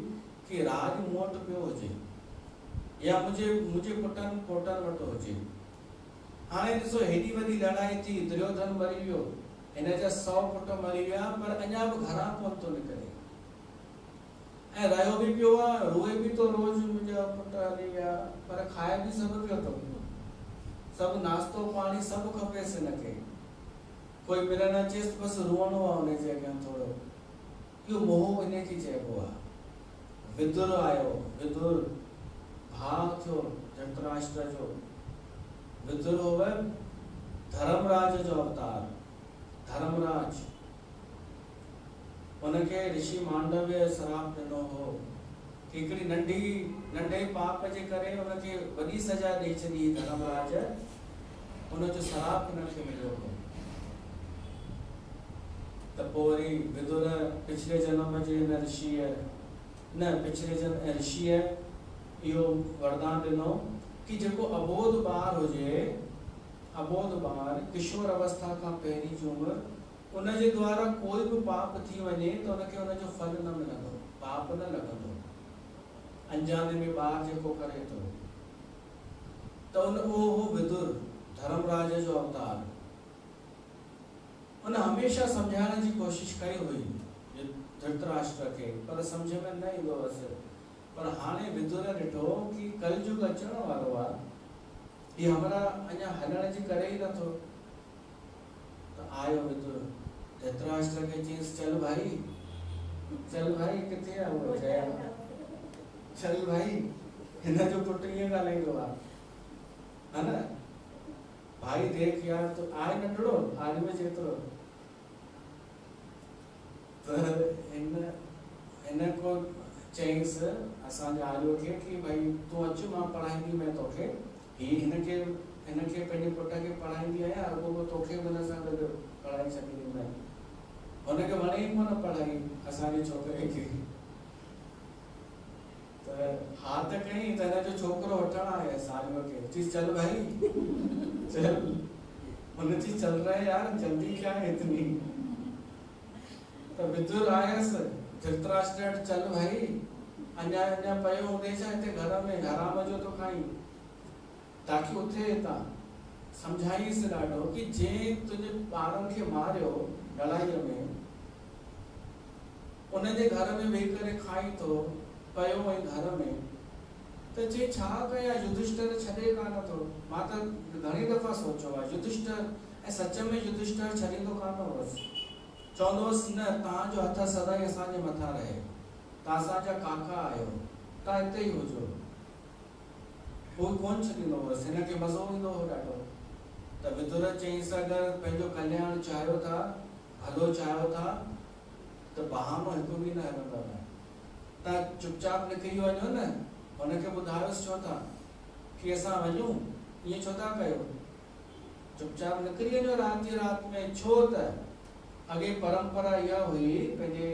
कि राज मूं वटि पियो हुजे या मुंहिंजे पुटनि पोटनि वटि हुजे। हाणे ॾिसो, हेॾी वॾी लड़ाई थी, दुर्योधन मरी वियो, हिन जा 100 पुट मरी विया, पर अञा बि घरां कोन थो निकिरे। ऐं रहियो बि पियो आहे, रोए बि तो रोज़ मुंहिंजा पुट हली विया, पर खाए बि सभु पियो थो, सभु नाश्तो पाणी सभु खपेसि हिनखे। कोई मिलण अचेसि बसि रोअणो आहे हुनजे अॻियां थोरो। इहो मोह हिनखे चइबो आहे। विदुर आयो, विदुर भाउ थियो धृतराष्ट्र जो, विदुर होवे धर्मराज जो अवतार, धर्मराज। उनके ऋषि मांडव्य श्राप ॾिनो हो कि हिकिड़ी नंढे पाप जे करे उनखे वॾी सजा ॾेई छॾी धर्मराज, उनजो श्राप उनखे मिलियो हो। त पोइ वरी विदुर पिछले जन्म जे ऋषिअ इहो वरदान ॾिनो कि जेको अबोध ॿार हुजे, अबोध ॿार किशोर अवस्था खां पहिरीं जी उमिरि, उनजे द्वारा कोई भी पाप थी वञे तो उनखे उनजो फल न मिलंदो, पाप न लॻंदो। अंजाने में ॿार जेको करे थो त उहो विदुर धर्मराज जो अवतार। उन हमेशा समझाइण जी कोशिश कई हुई धृतराष्ट्र खे, पर समझ में न ईंदो हुअसि। पर हाणे विदुर ॾिठो कि कलयुग अचण वारो आहे, ही हमरा अञा हलण जी करे ई नथो। त आयो विदुर धृतराष्ट्र के चीज, चल भाई किथे आओ, चल भाई हिन जो पुट ईअं ॻाल्हाईंदो आहे, है न। भाई देख यार, तो आए नंढड़ो आदमी जेतिरो, त हिन को चईंसि असांजे आलियो खे कि भाई तूं अचु, मां पढ़ाईंदी मैं तोखे। हिनखे पंहिंजे पुट खे पढ़ाईंदी आहियां, अॻो तोखे हुन सां गॾु पढ़ाई छॾींदी मैं। हुनखे वणे ई कोन पढ़ाई असांजे छोकिरे खे। त हा त कई त हिनजो छोकिरो वठण आयसि आलियो खे, चीज चल भाई चल। हुन चीज चल रहा है यार, जल्दी क्या है इतनी। तो विदुर आयसि धृतराष्ट्र, चल भाई अञा पयो हूंदे छा हिते घर में हराम जो तो खाई, ताकि उथे था। समझाईंसि ॾाढो कि जे तुंहिंजे ॿारनि खे मारियो लड़ाईअ में, उनजे घर में वेही करे खाई थो पयो ऐं घर में, त जे छा कया, युधिष्ठिर छॾे कान थो। मां त घणी दफ़ा सोचियो आहे युधिष्ठिर, ऐं सच में युधिष्ठिर छॾींदो कान हुअसि। चवंदो हुअसि न, तव्हांजो हथ सदाई असांजे मथां रहे, तव्हां असांजा काका आहियो, तव्हां हिते ई हुजो। उहो कोन छॾींदो हुअसि, हिनखे मज़ो ईंदो हो ॾाढो। त विदुर चईंसि, अगरि पंहिंजो कल्याण चाहियो था, भलो चाहियो था, त बहानो हिकु बि न हलंदो आहे। तव्हां चुपचाप निकिरी वञो न, हुनखे ॿुधायोसि छो था कि असां वञूं, ईअं छो था कयो, चुपचाप निकिरी वञो राति में। छो त अॻे परंपरा इहा हुई पंहिंजे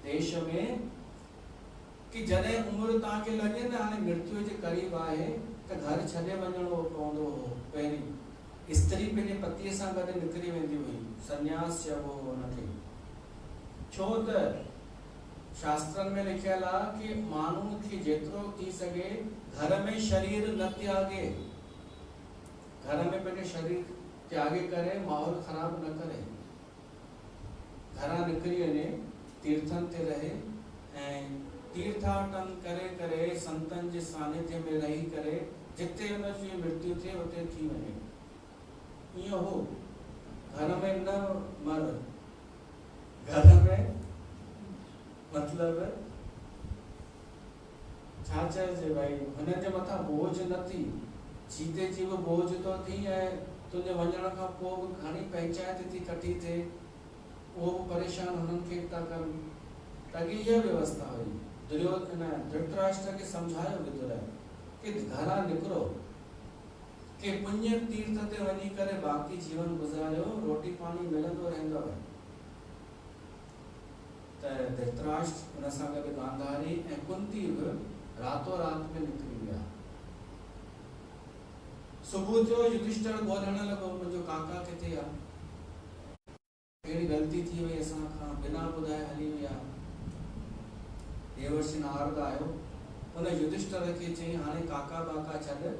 देश में कि जॾहिं उमिरि तव्हांखे लॻे न हाणे मृत्यु जे क़रीब आहे, त घर छॾे वञिणो पवंदो हो। पहिरीं स्त्री पंहिंजे पतीअ सां गॾु निकिरी वेंदी हुई, संन्यास चइबो हो हुनखे। छो त शास्त्रनि में लिखियल आहे कि माण्हू खे जेतिरो थी सघे घर में शरीर न त्यागे, घर में पंहिंजो शरीर त्यागे करे माहौल ख़राब न करे, घरां निकिरी वञे, तीर्थनि ते रहे ऐं तीर्थाटन करे करे संतनि जे सानिध्य में रही करे जिते हुनजी मृत्यु थिए उते थी वञे। ईअं हो, घर में न मर, घर में मतलब छा चइजे भाई, हुनजे मथां बोझ न थी, जीते जी बि बोझ तो थी, ऐं तुंहिंजे वञण खां पोइ बि घणी पंचायत थी कठी थिए, उहो परेशान हुननि खे था कनि, ताकि इहा व्यवस्था हुई। धृतराष्ट्र के समझायो विदुर कि घरां निकिरो, कि पुण्य तीर्थ ते वञी करे बाक़ी जीवन गुज़ारियो, रोटी पाणी मिलंदो रहंदव। त धृतराष्ट्र हुन सां गॾु गांधारी ऐं कुंती बि रातो रात में निकिरी विया। सुबुह थियो, युधिष्ठिर ॻोल्हण लॻो मुंहिंजो काका किथे आहे, कहिड़ी ग़लती थी वई असां खां, बिना ॿुधाए हली विया। देवर्षि नारद आयो, उन युधिष्ठिर खे चई हाणे काका बाका छॾ,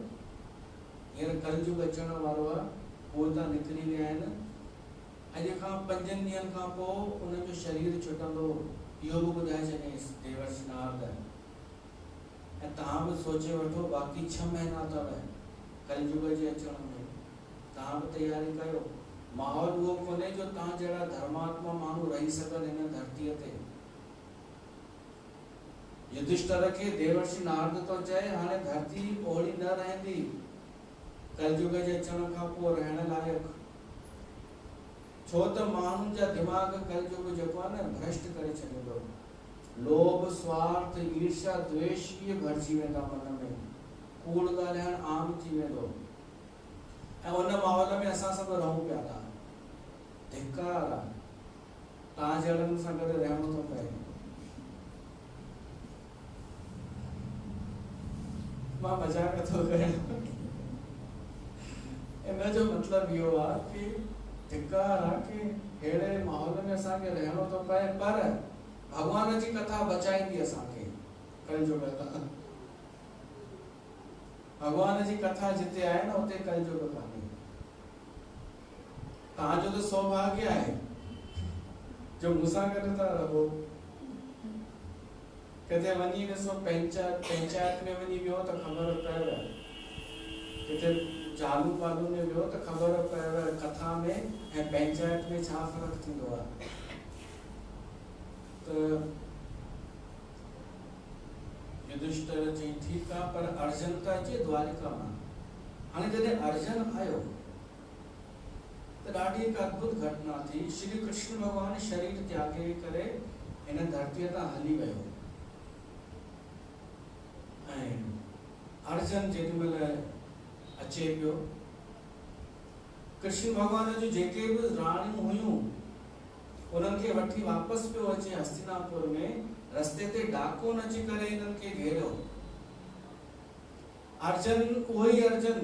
हींअर कलयुग अचण वारो आहे, उहे त निकिरी विया आहिनि, अॼु खां 5 ॾींहंनि खां पोइ उनजो शरीर छुटंदो, इहो बि ॿुधाए छॾियईंसि देवर्षि नारद। ऐं तव्हां बि सोचे वठो, बाक़ी 6 महीना अथव कलयुग जे अचण में, तव्हां बि तयारी कयो। माहौल उहो कोन्हे जो तव्हां जहिड़ा धर्मात्मा माण्हू रही सघनि हिन धरतीअ ते। युधिष्ठिर खे देवर्षि नारद तो चए हाणे धरती ओड़ी न रहंदी, कलयुग जे अचण खां पोइ रहण लाइक़, छो त माण्हुनि जा दिमाग़ कलयुग जेको आहे न भ्रष्ट करे छॾींदो। लोभ, स्वार्थ, ईर्ष्या, द्वेष इहे भरिजी वेंदा मन में, कूड़ ॻाल्हाइण आम थी वेंदो। ऐं उन माहौल में असां सभु रहूं पिया था। धिक्कार आहे, तव्हां जहिड़नि सां गॾु रहणो थो पए। मां मज़ाक नथो कयां, इन जो मतिलबु इहो आहे कि धिक्कार आहे कि अहिड़े माहौल में असांखे रहणो थो पए, पर भॻवान जी कथा बचाईंदी असांखे कलयुग खां। भॻवान जी कथा जिते आहे न उते कलयुग कान्हे। तव्हांजो त सौभाग्य आहे जो मूंसां गॾु था रहो। किथे वञी ॾिसो, पंचायत में वञी वियो त ख़बर पएव, किथे चालू पालू में वियो त ख़बर पएव कथा में ऐं पंचायत में छा फ़र्क़ु थींदो आहे। त युधिष्ठिर चई ठीकु आहे, पर अर्जुन त अचे द्वारिका मां। हाणे जॾहिं अर्जुन आयो त ॾाढी हिकु अद्भुत घटना थी। श्री कृष्ण भॻवानु शरीर त्यागे करे हिन धरतीअ तां हली वियो ऐं अर्जुन जेॾीमहिल अचे पियो, कृष्ण भॻवान जूं जेके बि राणियूं हुयूं उन्हनि खे वठी वापसि पियो अचे हस्तिनापुर में। रस्ते ते डाकोन अची करे हिननि खे घेरियो। अर्जुन उहो ई अर्जुन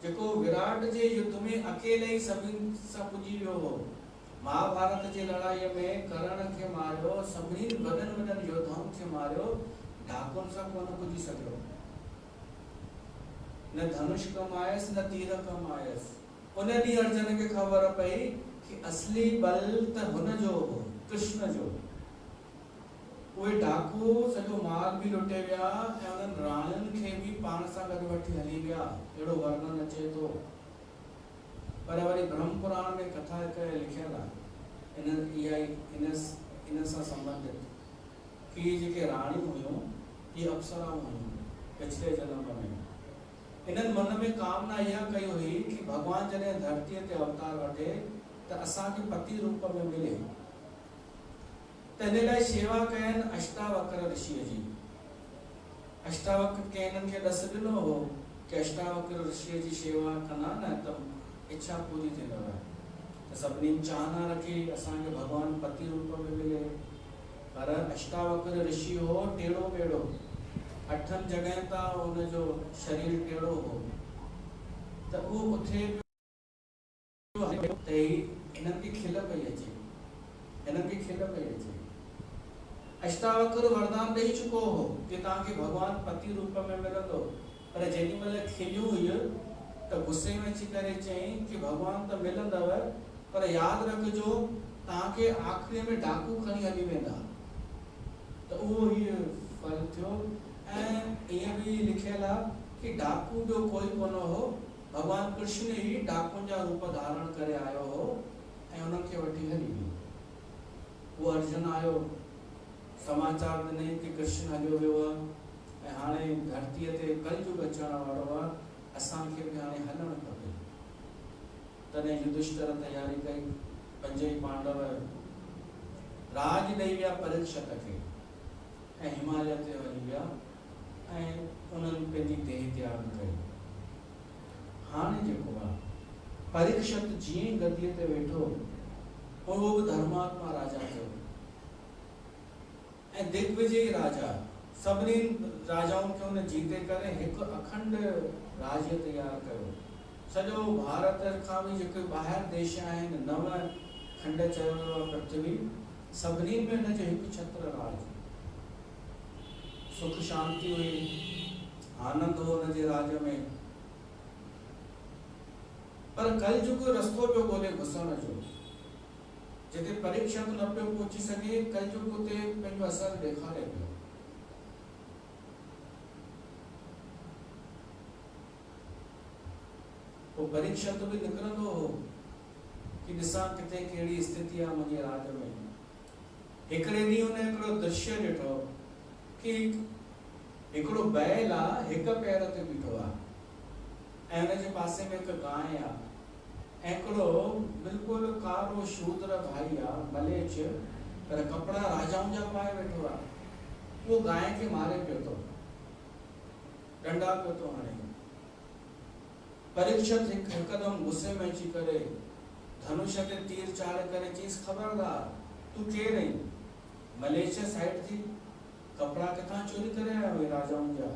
जेको विराट जे युद्ध में अकेले ई सभिनी सां पुॼी वियो हो। महाभारत जी लड़ाईअ में कर्ण खे मारियो, सभिनी वॾनि वॾनि योद्धाउनि खे मारियो, डाकुनि सां कोन पुॼी सघियो। न धनुष कमायसि न तीर कमायसि। उन ॾींहुं अर्जुन खे ख़बर पई कि असली बल त हुनजो हो, कृष्ण जो। उहे डाकू सॼो माल बि लुटे विया ऐं उन्हनि राणियुनि खे बि पाण सां गॾु वठी हली विया। अहिड़ो वर्णन अचे थो। पर वरी ब्रह्म पुराण में कथा हिकु लिखियल आहे इन सां संबंधित कि जेके राणियूं हुयूं इहे अप्सराऊं हुयूं पिछले जन्म में। इन्हनि मन में कामना इहा कई हुई कि भॻवान जॾहिं धरतीअ ते अवतार वठे त असांखे पति रूप में मिले। त इन लाइ शेवा कयनि अष्टावक्र ऋषिअ जी। अष्टावक्र कंहिं हिननि खे ॾस ॾिनो हो कि अष्टावक्र ऋषिअ जी शेवा कंदा न त इच्छा पूरी थींदव। त सभिनी चाहना रखी असांखे भॻवान पति रूप में मिले। पर अष्टावक्र ऋषि हो टेढ़ो मेढ़ो, 8 जगह तां हुनजो शरीर टेढ़ो हो। त उहो उथे त हिननि खे खिल पई अचे। अष्टावक्र वरदान ॾेई चुको हो कि तव्हांखे भॻवान पति रूप में मिलंदो। पर जेॾीमहिल खिलियूं हुई त गुस्से में अची करे चयईं कि भॻवान त मिलंदव, पर यादि रखिजो तव्हांखे आख़िरी में डाकू खणी हली वेंदा। त उहो ई फल थियो। ऐं ईअं बि लिखियल आहे कि डाकू जो कोई कोन हो, भॻवान कृष्ण ही डाकुनि जा रूप धारण करे आयो हो ऐं उन्हनि खे वठी हली वियो। उहो अर्जुन आयो, समाचार ॾिनई कि कृष्ण हलियो वियो आहे ऐं हाणे धरतीअ ते कलयुग अचण वारो आहे, असांखे बि हाणे हलणु खपे। तॾहिं युधिष्ठिर तयारी कई। 5 पांडव राज ॾेई विया परीक्षित खे ऐं हिमालय ते वञी विया ऐं उन्हनि पंहिंजी देह त्याग कई। हाणे जेको आहे परीक्षित जीअं गद्दीअ ते वेठो, उहो बि धर्मात्मा राजा थियो ऐं दिग्विजयी राजा। सभिनी राजाउनि खे हुन जीते करे हिकु अखंड राज्य तयारु कयो। सॼो भारत खां बि जेके ॿाहिरि देश आहिनि, 9 खंड चयो वियो आहे पृथ्वी, सभिनी में हिनजो हिकु छत्र राज। सुख शांति हुई, आनंद हो हुनजे राज में। पर कलयुग रस्तो पियो ॻोल्हे घुसण जो। जिते परीक्षित न पियो पहुची सघे, कलयुग उते पंहिंजो असर ॾेखारे पियो। पोइ परीक्षित बि निकिरंदो हो कि ॾिसां किथे कहिड़ी स्थिति आहे मुंहिंजे राज में। हिकिड़े ॾींहुं हुन हिकिड़ो दृश्य ॾिठो कि हिकिड़ो बैल आहे, हिकु पैर ते बीठो आहे ऐं हुन जे पासे में हिकु गांइ आहे, ऐं हिकिड़ो बिल्कुलु कारो शूद्र भाई आहे, मलेच, पर कपिड़ा राजाउनि जा पाए वेठो आहे। उहो गांइ खे मारे पियो थो, डंडा पियो थो हणे। परीक्षित हिकदमि गुस्से में अची करे धनुष ते तीर चाढ़े करे चईस, खबरदार तूं केरु आहीं? मलेच साइड थी, कपिड़ा किथां चोरी करे आया हुए राजाउनि जा?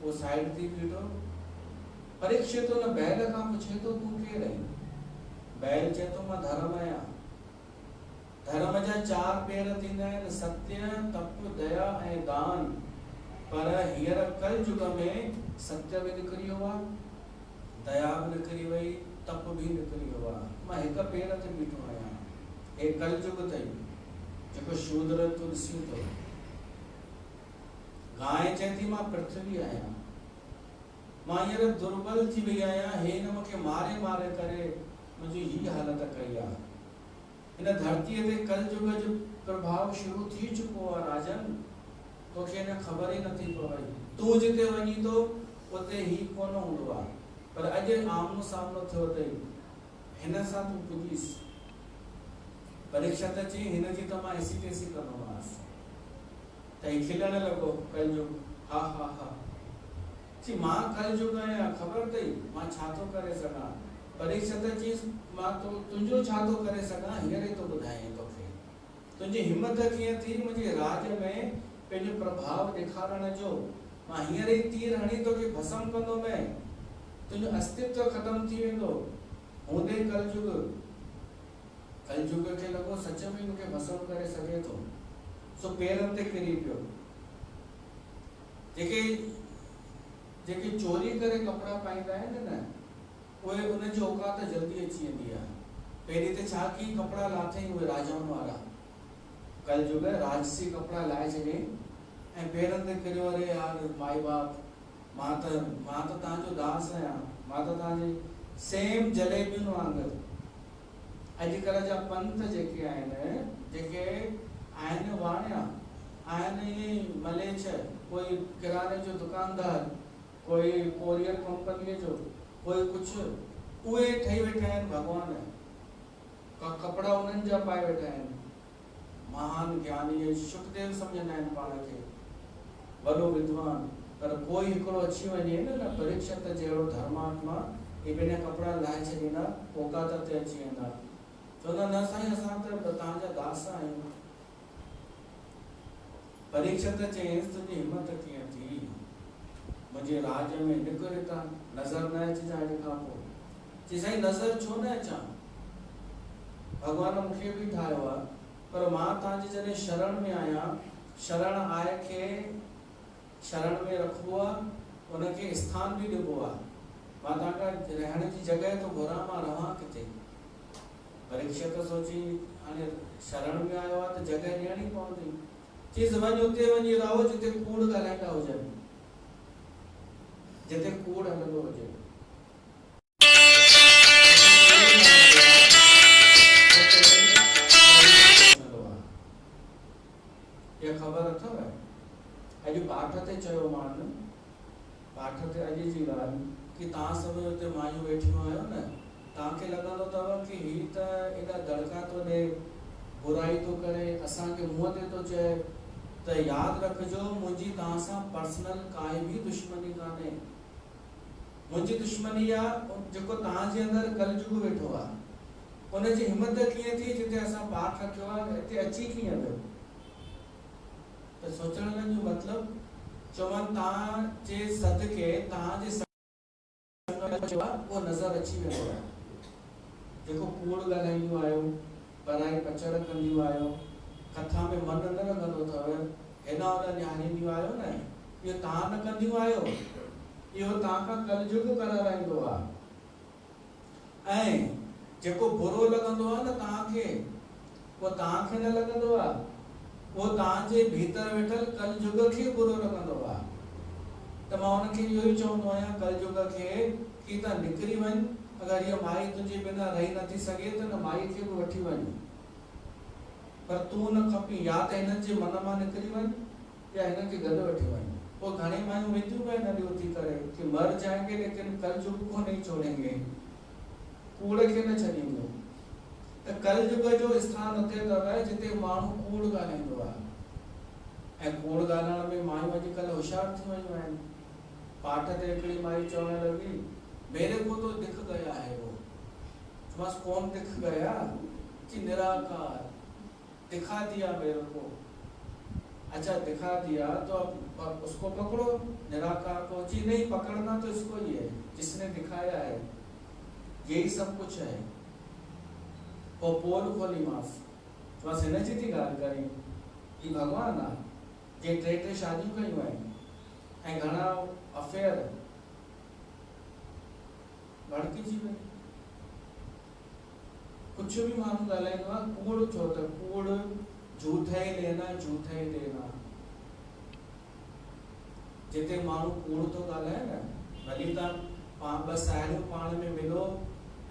वो साइड थी बीठो। परीक्षित हुन बैल खां पुछे थो, तूं केरु आहीं? बैल चए थो, मां धर्म आहियां। धर्म जा 4 पेर थींदा आहिनि, सत्य, तप, दया ऐं दान। पर हींअर कल युग में सत्य बि निकिरी वियो आहे, दया बि निकिरी वई, तप बि निकिरी वियो आहे। मां हिक पेर ते बीठो आहियां। हे कल युग अथई जेको शूद्र तूं ॾिसी थो। गांइ चए थी, मां पृथ्वी आहियां, मां हींअर दुर्बल थी वई आहियां, हे न मूंखे मारे मारे करे मुंहिंजी ही हालत कई आहे। हिन धरतीअ ते कल युग जो प्रभाव शुरू थी चुको आहे राजन, तोखे हिन ख़बर ई नथी पवे। तूं जिते वञी थो उते ही कोन हूंदो आहे, पर अॼु आमनो सामनो थियो अथई, हिन सां तूं पुॼीस। परीक्षित चई, हिन जी त मां एसी तेसी कंदोमांसि। त ही खिलण लॻो कल युग, हा हा हा। चई, मां कल युग आहियां, ख़बर अथई मां छा थो करे सघां? परीक्षित चई, मां तुंहिंजो छा थो करे सघां, हींअर ई थो ॿुधायां तोखे। तुंहिंजी हिमत कीअं थी मुंहिंजे राज में पंहिंजो प्रभाव ॾेखारण जो? मां हींअर ई तीर हणी तोखे भस्म कंदोमांइ, तुंहिंजो अस्तित्व ख़तम थी वेंदो। हूंदे कल युग खे लॻो सच में मूंखे भस्म करे सघे थो, सो पेरनि ते किरी पियो। जेके चोरी करे कपिड़ा पाईंदा आहिनि न, उहे उनजी औकात जल्दी अची वेंदी आहे। पहिरीं त छा की कपिड़ा लाथई उहे राजाउनि वारा, कल युग राजसी कपिड़ा लाहे छॾे ऐं पेरनि ते किरियो, अरे यार माई बाप, मां त तव्हांजो दास आहियां, मां त तव्हांजे सेम जलेबियुनि वांगुरु। अॼुकल्ह जा पंथ जेके आहिनि वाणिया आहिनि, इहे मलेच, कोई किराने जो दुकानदार, कोई कोरियर कंपनीअ जो, कोई कुझु, उहे ठही वेठा आहिनि भॻवान, कपिड़ा उन्हनि जा पाए वेठा आहिनि। महान ज्ञानी शुकदेव सम्झंदा आहिनि पाण खे, वॾो विद्वान, पर कोई हिकिड़ो अची वञे न परीक्षित जहिड़ो धर्मात्मा, हे पंहिंजा कपिड़ा लाहे छॾींदा, औकात ते अची वेंदा, चवंदा, न साईं असां त तव्हांजा दास आहियूं। परीक्षित चयईंसि, तुंहिंजी हिमत कीअं थी मुंहिंजे राज में निकिर था, नज़र न अचिजां हिन खां पोइ। चई, साईं नज़र छो न अचां, भॻवान मूंखे बि ठाहियो आहे, पर मां तव्हांजे जॾहिं शरण में आहियां, शरण आए खे शरण में रखिबो आहे, उनखे स्थान बि ॾिबो आहे। मां तव्हांखां रहण जी जॻह थो घुरां, मां रहां किथे? परीक्षित सोची, हाणे शरण में आयो आहे त जॻह ॾियणी पवंदी। चईसि, वञ उते वञी रहो जिते कूड़ ॻाल्हाईंदा हुजनि, जिते कूड़ हलंदो हुजे। इहा ख़बर अथव? अॼु पाठ ते चयो मान, पाठ ते अॼु जी ॻाल्हि, कि तव्हां सभु हुते मायूं वेठियूं आहियो न, तव्हांखे लॻंदो अथव कि ही त एॾा दड़का थो ॾे, बुराई थो करे, असांखे मुंहं ते थो चए, त यादि रखिजो, मुंहिंजी तव्हां सां पर्सनल काई बि दुश्मनी कान्हे। मुंहिंजी दुश्मनी आहे जेको तव्हांजे अंदरि कल युग वेठो आहे, उनजी हिमत कीअं थी जिते असां पाठ रखियो आहे, हिते अची कीअं वियो? त सोचण जो मतिलबु, चवनि तव्हांजे सदके, तव्हांजे उहो नज़र अची वेंदो आहे। जेको कूड़ ॻाल्हाईंदियूं आहियो, पराई पचड़ कंदियूं आहियो, कथा में मन न लॻंदो अथव, हेॾा होॾा निहारींदियूं आहियो न, इहो तव्हां न कंदियूं आहियो, इहो तव्हांखां कल युग कराईंदो आहे। ऐं जेको बुरो लॻंदो आहे न तव्हांखे, उहो तव्हांखे न लॻंदो आहे, उहो तव्हांजे भीतर वेठल कल युग खे बुरो लॻंदो आहे। त मां हुनखे इहो ई चवंदो आहियां कल युग खे, कि तव्हां निकिरी वञ, अगरि इहा माई तुंहिंजे बिना रही नथी सघे त न माई खे बि वठी वञ, पर तूं न खपी, या त हिननि जे मन मां निकिरी वञ या हिननि खे गॾु वठी वञ, वो घणी मायूं वेंदियूं आहिनि अॼु उथी करे कि मर जाएंगे लेकिन कलयुग को नहीं छोड़ेंगे, कूड़ खे न छॾींदो। त कलयुग जो स्थान उते अथव जिते माण्हू कूड़ ॻाल्हाईंदो आहे। ऐं कूड़ ॻाल्हाइण में मायूं अॼुकल्ह होशियार थी वियूं आहिनि। पाठ ते हिकिड़ी माई चवण लॻी, मेरे को तो दिख गया है वो। बस कौन दिख गया? कि निराकार दिखा दिया मेरे को। अच्छा दिखा दिया तो अब उसको पकड़ो, निराकार को। जी नहीं, पकड़ना तो इसको ही है जिसने दिखाया है, यही सब कुछ है। वो पोल खोली मास बस हिन जी थी ॻाल्हि करी कि भगवान आहे जे टे शादियूं कयूं आहिनि ऐं घणा अफेयर भड़किजी वई। कुछ भी माण्हू ॻाल्हाईंदो आहे कूड़, छो त कूड़ झूठ ही लेना, झूठ ही देना। जिते माण्हू कूड़ तो ॻाल्हाए न, भली तव्हां ॿ साहेड़ियूं पाण में मिलो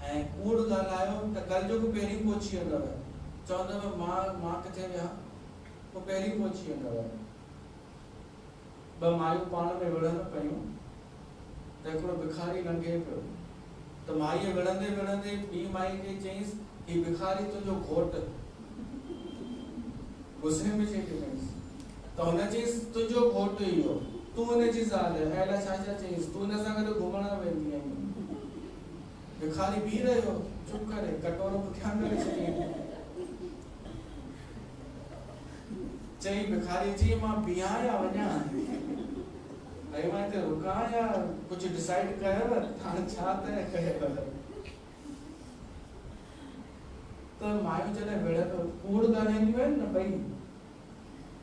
ऐं कूड़ ॻाल्हायो त कलयुग पहिरीं पहुची वेंदव। चवंदव मां किथे विया, पोइ पहिरीं पहुची वेंदव। ॿ मायूं पाण में विढ़नि पियूं त हिकिड़ो भिखारी लंघे पियो, त माईअ विढ़ंदे विढ़ंदे ॿी माई खे चयईंसि, ही भिखारी तुंहिंजो घोट। गुस्से में चई ॾिनईंसि त हुन चयईंसि तुंहिंजो घोट इहो, तूं हुनजी ज़ाल आहे। अहिड़ा छा चयईंसि, तूं हुन सां गॾु घुमण वेंदी आहीं। भिखारी बीह रहियो चुप करे, कटोरो पुठियां करे छॾियईं। चई भिखारी जी मां बीहां या वञा, भई मां हिते रुकां या कुझु डिसाइड कयव, हाणे छा तय कयव? त मायूं जॾहिं विढ़नि कूड़ ॻाल्हाईंदियूं आहिनि न, भई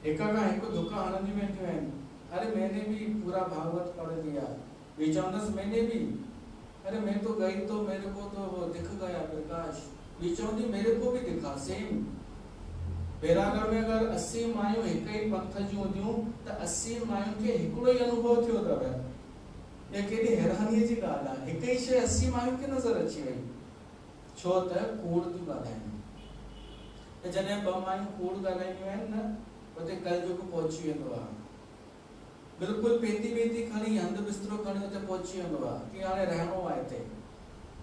हिक खां हिकु धुका हणंदियूं वेंदियूं आहिनि। अरे मैंने भी पूरा भागवत पढ़ लिया। वे चवंदसि मैंने भी, अरे मैं तो गई तो मेरे को तो वो दिख गया प्रकाश। वे चवंदी मेरे को भी दिखा सेम। बैरागढ़ में अगर 80 मायूं हिक ही पंथ जूं हूंदियूं त 80 मायूं खे हिकिड़ो ही अनुभव थियो अथव। इहा केॾी हैरानीअ जी ॻाल्हि आहे, हिक ही शइ 80 मायूं खे नज़र अची वई, छो त कूड़ थियूं ॻाल्हाइनि। त जॾहिं ॿ मायूं कूड़ ॻाल्हाईंदियूं आहिनि न, उते कलयुग पहुची वेंदो आहे। बिल्कुलु पेती पेती खणी हंधु बिस्तरो खणी उते पहुची वेंदो आहे कि हाणे रहणो आहे हिते।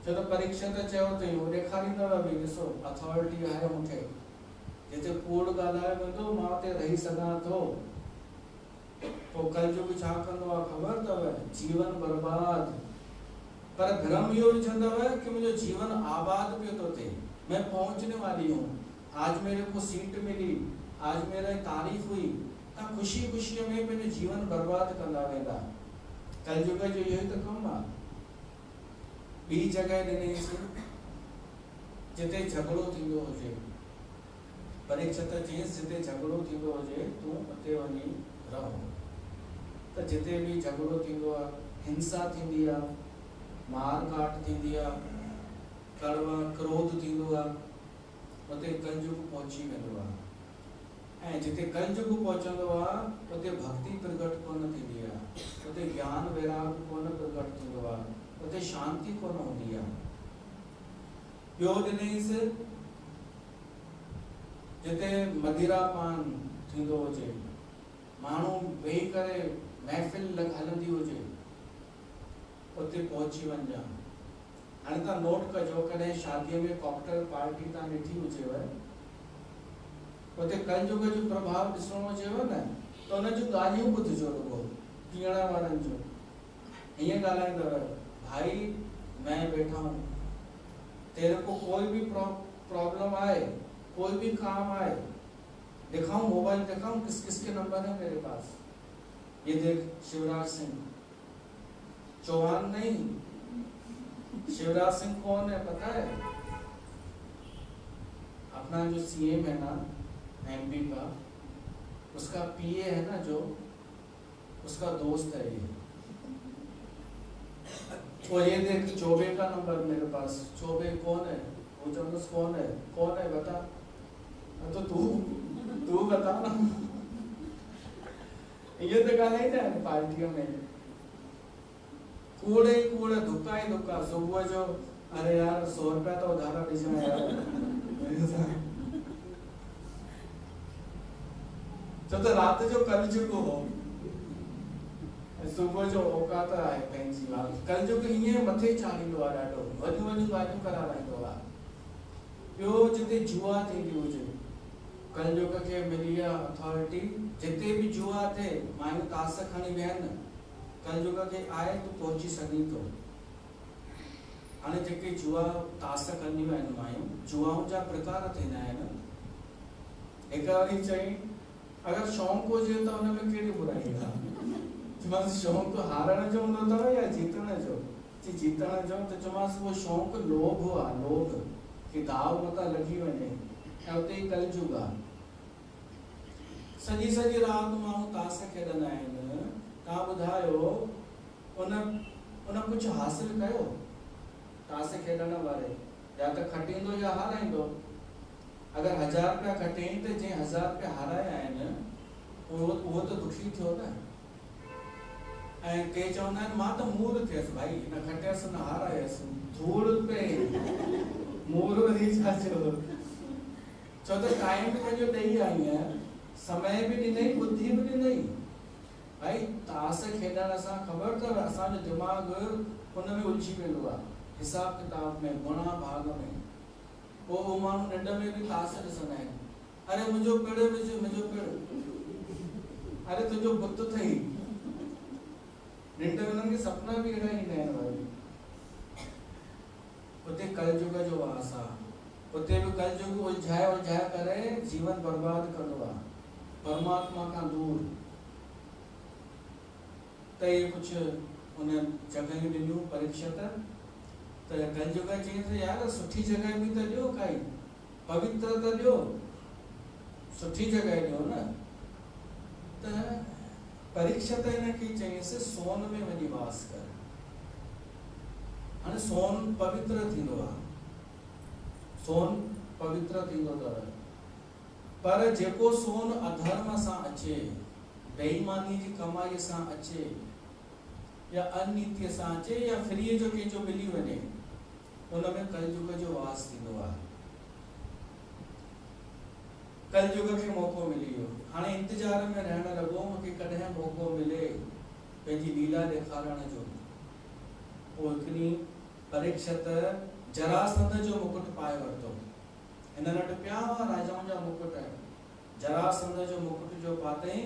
छो त परीक्षा त चयो अथई, उहो ॾेखारींदव बि, ॾिसो अथॉरिटी आहे मूंखे, जिते कूड़ ॻाल्हायो वेंदो मां उते रही सघां थो। पोइ कलयुग छा कंदो आहे ख़बर अथव? जीवन बर्बाद। पर भ्रम इहो विझंदव कि मुंहिंजो जीवन आबाद पियो थो थिए, मैं पहुंचने वाली हूँ, आज मेरे को सीट मिली, आज मेरी तारीफ हुई। तव्हां ख़ुशी ख़ुशीअ में पंहिंजो जीवन बर्बाद कंदा वेंदा। कलयुग जो इहो ई त कमु आहे। ॿी जॻह ॾिनईंसि जिते झगड़ो थींदो हुजे, परीक्षित चयईंसि जिते झगड़ो थींदो हुजे तूं उते वञी रहो। त जिते बि झगड़ो थींदो आहे, हिंसा थींदी आहे, मार काट थींदी आहे, कड़वा क्रोध थींदो आहे, उते कलयुग पहुची वेंदो आहे। ऐं जिते कलयुग पहुचंदो आहे उते भक्ति प्रगट कोन थींदी आहे, उते ज्ञान वैराग कोन प्रगट थींदो आहे, उते शांति कोन हूंदी आहे। ॿियो ॾिनईंसि जिते मदिरा पान थींदो हुजे, माण्हू वेही करे महफ़िल हलंदी हुजे, उते पहुची वञा। हाणे तव्हां नोट कजो, कॾहिं शादीअ में कॉकटेल पार्टी तव्हां ॾिठी हुजेव, उते कलयुग जो प्रभाव ॾिसणो हुजेव न, त हुन जूं ॻाल्हियूं ॿुधिजो रुगो, पीअण वारनि जूं। हीअं ॻाल्हाईंदव, भाई मैं बैठा हूँ, तेरे को कोई भी प्रॉब्लम आए, कोई भी काम आए, दिखाऊं मोबाइल दिखाऊं किस किस के नंबर है मेरे पास, ये देख शिवराज सिंह चौहान नहीं, शिवराज सिंह कौन है पता है? अपना जो सीएम है ना एमपी का, उसका पीए है ना जो, उसका दोस्त है ये। और ये देख चौबे का नंबर मेरे पास, चौबे कौन है? वो चौबे कौन है बता, तो तू बता ना। ये तो गाना ही था पार्टियों में, कूड़े ही कूड़े, धुक्का ही धुक्का। सुबह जो अरे यार 100 रुपया तो उधारा दीजिए यार, तो रात जो कलयुग हो, सुबुह जो औकात आहे पंहिंजी कलयुग ईअं मथे चाढ़ींदो आहे, ॾाढो वॾियूं वॾियूं ॻाल्हियूं कराराईंदो आहे। ॿियो जिते जुआ थींदी हुजे, कलयुग खे मिली आहे अथॉरिटी, जिते बि जुआ थिए मायूं तास खणी विहनि, कलयुग खे आहे तूं पहुची सघीं थो। हाणे जेके जुआ तास कंदियूं आहिनि मायूं, जुआउनि जा प्रकार थींदा आहिनि। हिकु वारी चई अगरि शौक़ु हुजे त हुन में कहिड़ी बुराई आहे, चयोमांसि शौक़ु हारण जो हूंदो अथव या जीतण जो? चई जीतण जो। त चयोमांसि उहो शौक़ु लोभ आहे, लोभ कि दाव मथां लॻी वञे, ऐं उते ई कलयुग आहे। सॼी सॼी राति माण्हू तास खेॾंदा आहिनि। तव्हां ॿुधायो उन कुझु हासिल कयो तास खेॾण वारे? या त खटींदो या हाराईंदो। अगर 1000 रुपया खटे तो जे 1000 रुपया हाराया आहिनि वो तो दुखी थियो न। ऐं के चवंदा आहिनि मां त मूर थियसि भाई, न खटियसि न हारायसि, धूड़ पे मूर वरी छा चयो। छो त टाइम बि पंहिंजो ॾेई आई आहियां, समय बि ॾिनई, बुद्धि बि ॾिनई। भाई तास खेॾण सां ख़बर अथव असांजो दिमाग़ हुन में उलझी वेंदो आहे, हिसाब किताब में, गुणा भाग में। वो माण्हू निंड में भी तास ॾिसंदा आहिनि। अरे मुंहिंजो पिड़ विझ, मुंहिंजो पिड़, अरे तुंहिंजो बुत अथई। निंड में उन्हनि खे सपना भी अहिड़ा ईंदा आहिनि। वरी उते कलयुग जो वास आहे, उते भी कलयुग उलझाए उलझाए करे जीवन बर्बाद कंदो आहे, परमात्मा खां दूर। त ये कुछ उन जॻहियूं ॾिनियूं परीक्षित। त कलयुग चई त यार सुठी जगह भी तो ॾियो, काई पवित्र तो ॾियो, सुठी जगह ॾियो न। त परीक्षित हिनखे चईंसि सोन में वञी वास कर। हाणे सोन पवित्र थींदो आहे, सोन पवित्र थींदो अथव, पर जेको सोन अधर्म सां अचे, बेईमानी जी कमाई सां अचे, या अनीति सां अचे, या फ्री जो कंहिंजो मिली वञे, उनमें कलयुग जो वास थींदो आहे। कलयुग खे मौक़ो मिली वियो, हाणे इंतजार में रहण लॻो मूंखे कॾहिं मौक़ो मिले पंहिंजी लीला ॾेखारण जो। पोइ हिकिड़ी परीक्षित जरासंध जो मुकुट पाए वरितो। हिन वटि पिया हुआ राजाउनि जा मुकुट, जरासंध जो मुकुट जो पातई,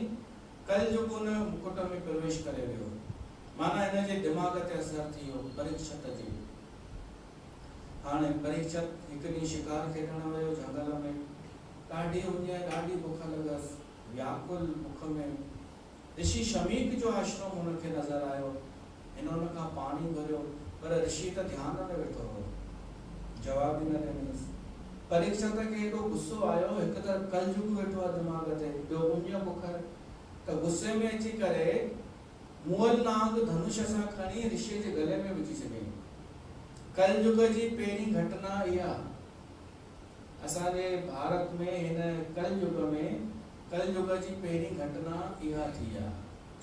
कलयुग उन मुकुट में प्रवेश करे वियो। माना हिन जे दिमाग़ ते असर थी वियो परीक्षित जे। हाणे परीक्षित हिकु ॾींहुं शिकार खेॾण वियो जंगल में, ॾाढी उञ, ॾाढी बुख लॻसि, व्याकुल बुख में। ऋषि शमीक जो आश्रम हुनखे नज़र आयो। हिन हुन खां पाणी भरियो, पर ऋषि त ध्यान में वेठो हो, जवाब ही न ॾिनसि। परीक्षित खे एॾो गुस्सो आयो, हिकु त कलयुग वेठो आहे दिमाग़ ते, ॿियो उञ बुख, त गुस्से में अची करे मुअल नाग धनुष सां खणी ऋषि जे गले में विझी छॾियईं। कलयुग जी पहिरीं घटना इहा। असांजे भारत में हिन कलयुग में कलयुग जी पहिरीं घटना इहा थी आहे,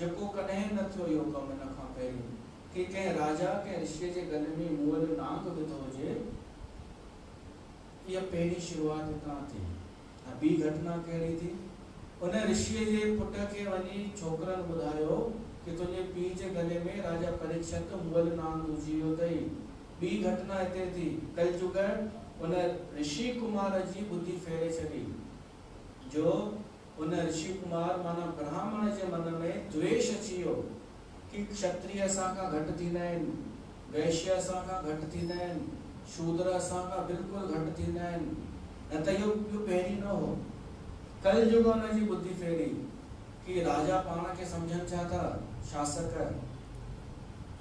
जेको कॾहिं न थियो इहो कमु हिन खां पहिरीं, कि कंहिं राजा कंहिं ऋषि जे गले में मुअल नाग विधो हुजे। इहा पहिरीं शुरूआत हितां थी। ॿी घटना कहिड़ी थी? उन ऋषि जे पुट खे वञी छोकिरनि ॿुधायो कि तुंहिंजे पीउ जे गले में राजा परीक्षित मुअल नाग विझी वियो अथई। ॿी घटना हिते थी, कलयुग उन ऋषि कुमार जी बुद्धि फेरे छॾी, जो उन ऋषि कुमार माना ब्राह्मण जे मन में द्वेष अची वियो कि क्षत्रिय असां खां घटि थींदा आहिनि, वैश्य असां खां घटि थींदा आहिनि, शूद्र असां खां बिल्कुलु घटि थींदा आहिनि। न त इहो पहिरीं न हो। कलयुग उन जी बुद्धि फेरी कि राजा पाण खे सम्झनि छा था, शासक,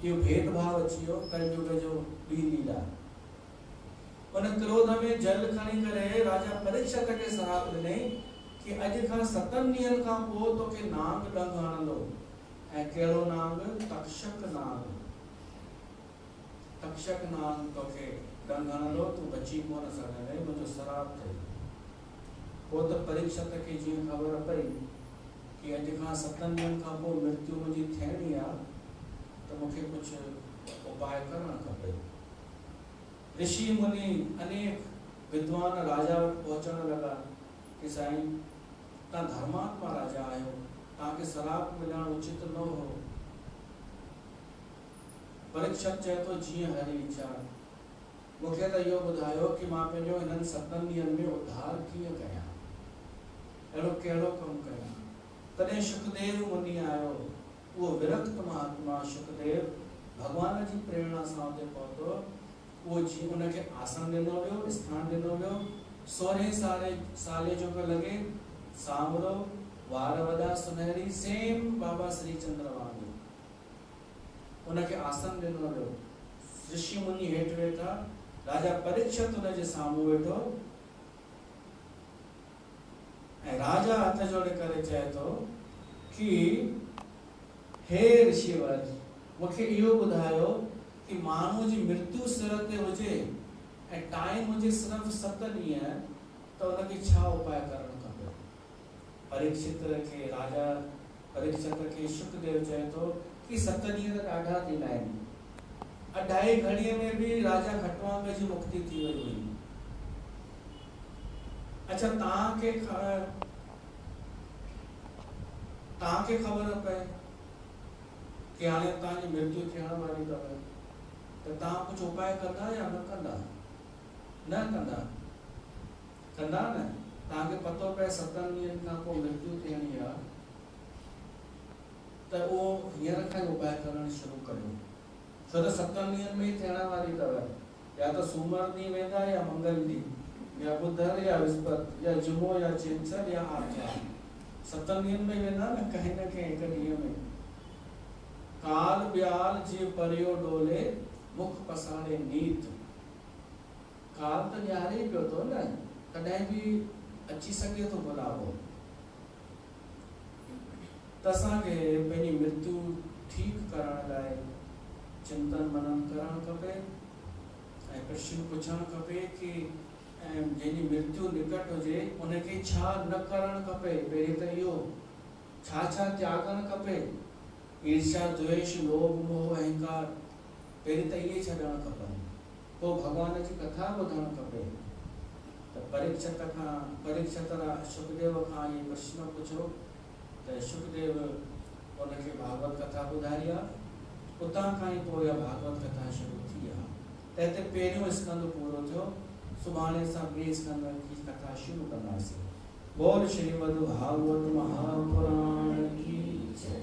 इहो भेदभाव अची वियो। कलयुग जो ॿी लीला। उन क्रोध में जल खणी करे राजा परीक्षित खे श्राप ॾिनई कि अॼु खां 7 ॾींहंनि खां पोइ तोखे नाग ॾंग हणंदो। ऐं कहिड़ो नाग? तक्षक नाग। तक्षक नाग तोखे ॾंग हणंदो, तूं बची कोन सघंदे, मुंहिंजो श्राप अथई। पोइ त परीक्षित खे जीअं ख़बर पई कि अॼु खां 7 ॾींहंनि खां पोइ मृत्यु मुंहिंजी थियणी आहे, त मूंखे कुझु उपाय करणु खपे। ऋषि मुनि अनेक विद्वान राजा वटि पहुचण लॻा कि साईं तव्हां धर्मात्मा राजा आहियो, तव्हांखे श्राप मिलणु उचित न हो, परीक्षक चए थो जीअं हरी इच्छा। मूंखे त इहो ॿुधायो कि मां पंहिंजो हिननि 7 ॾींहंनि में उद्धार कीअं कयां, अहिड़ो कहिड़ो कमु कयां। तॾहिं शुकदेव मुनि आयो, उहो विरक्त महात्मा शुकदेव भगवान जी प्रेरणा सां उते पहुतो। उहो जी उनखे आसन ॾिनो वियो, स्थान ॾिनो वियो। 16 साले जो पियो लॻे, सांवरो, वार वॾा सुनहरी, सेम बाबा श्री चंद्र वांगुरु। उनखे आसन ॾिनो वियो, ऋषि मुनि हेठि वेठा, राजा परीक्षित उनजे साम्हूं वेठो ऐं राजा हथ जोड़े करे चए थो कि हे ऋषिवर, मूंखे इहो ॿुधायो कि माण्हू जी मृत्यु सिर ते हुजे ऐं टाइम हुजे सिर्फ़ु 7 ॾींहं, त उनखे छा उपाय करणु खपे। परीक्षित खे राजा परीक्षित खे शुकदेव चए थो कि 7 ॾींहं त ॾाढा थींदा आहिनि। 2.5 घड़ीअ में बि राजा खटवांग जी मुक्ति थी वई हुई। अच्छा, तव्हांखे ख़बर पए कि हाणे तव्हांजी मृत्यु थियण वारी अथव, त तव्हां कुझु उपाय कंदा या न कंदा? न कंदा, कंदा न। तव्हांखे पतो पए 7 ॾींहंनि खां पोइ मृत्यु थियणी आहे, त उहो हींअर खां ई उपाय करणु शुरू करियो, छो त 7 ॾींहंनि में ई थियण वारी अथव। या त सूमर ॾींहुं वेंदा, या मंगल ॾींहुं, या बुधर, या विस्पति, या जुमो, या छंछरु, या आर्तवार। 7 ॾींहंनि में वेंदा न, कंहिं न कंहिं हिकु ॾींहं में। काल ब्याल जे परियो डोले, मुख पसारे नीत। काल त ॾियारे ई पियो थो न, तॾहिं बि अची सघे थो बुलावो। त असांखे पंहिंजी मृत्यु ठीकु करण लाइ चिंतन मनन करणु खपे ऐं प्रश्न पुछणु खपे कि जंहिंजी मृत्यु निकट हुजे उनखे छा न करणु खपे। पहिरीं त इहो छा त्यागणु खपे। ईर्ष्या, द्वेष, लोभ, मोह, अहंकार, पहिरीं त इहे छॾणु खपनि। पोइ भगवान जी कथा ॿुधणु खपे। त परीक्षित शुकदेव खां इहे प्रश्न पुछो, त शुकदेव उनखे भागवत कथा ॿुधाई आहे। उतां खां ई पोइ इहा भागवत कथा शुरू थी आहे। त हिते पहिरियों स्कंद पूरो थियो, सुभाणे असां ॿिए स्कंद जी कथा शुरू कंदासीं। बोल श्रीमद् भागवत महापुराण की जय।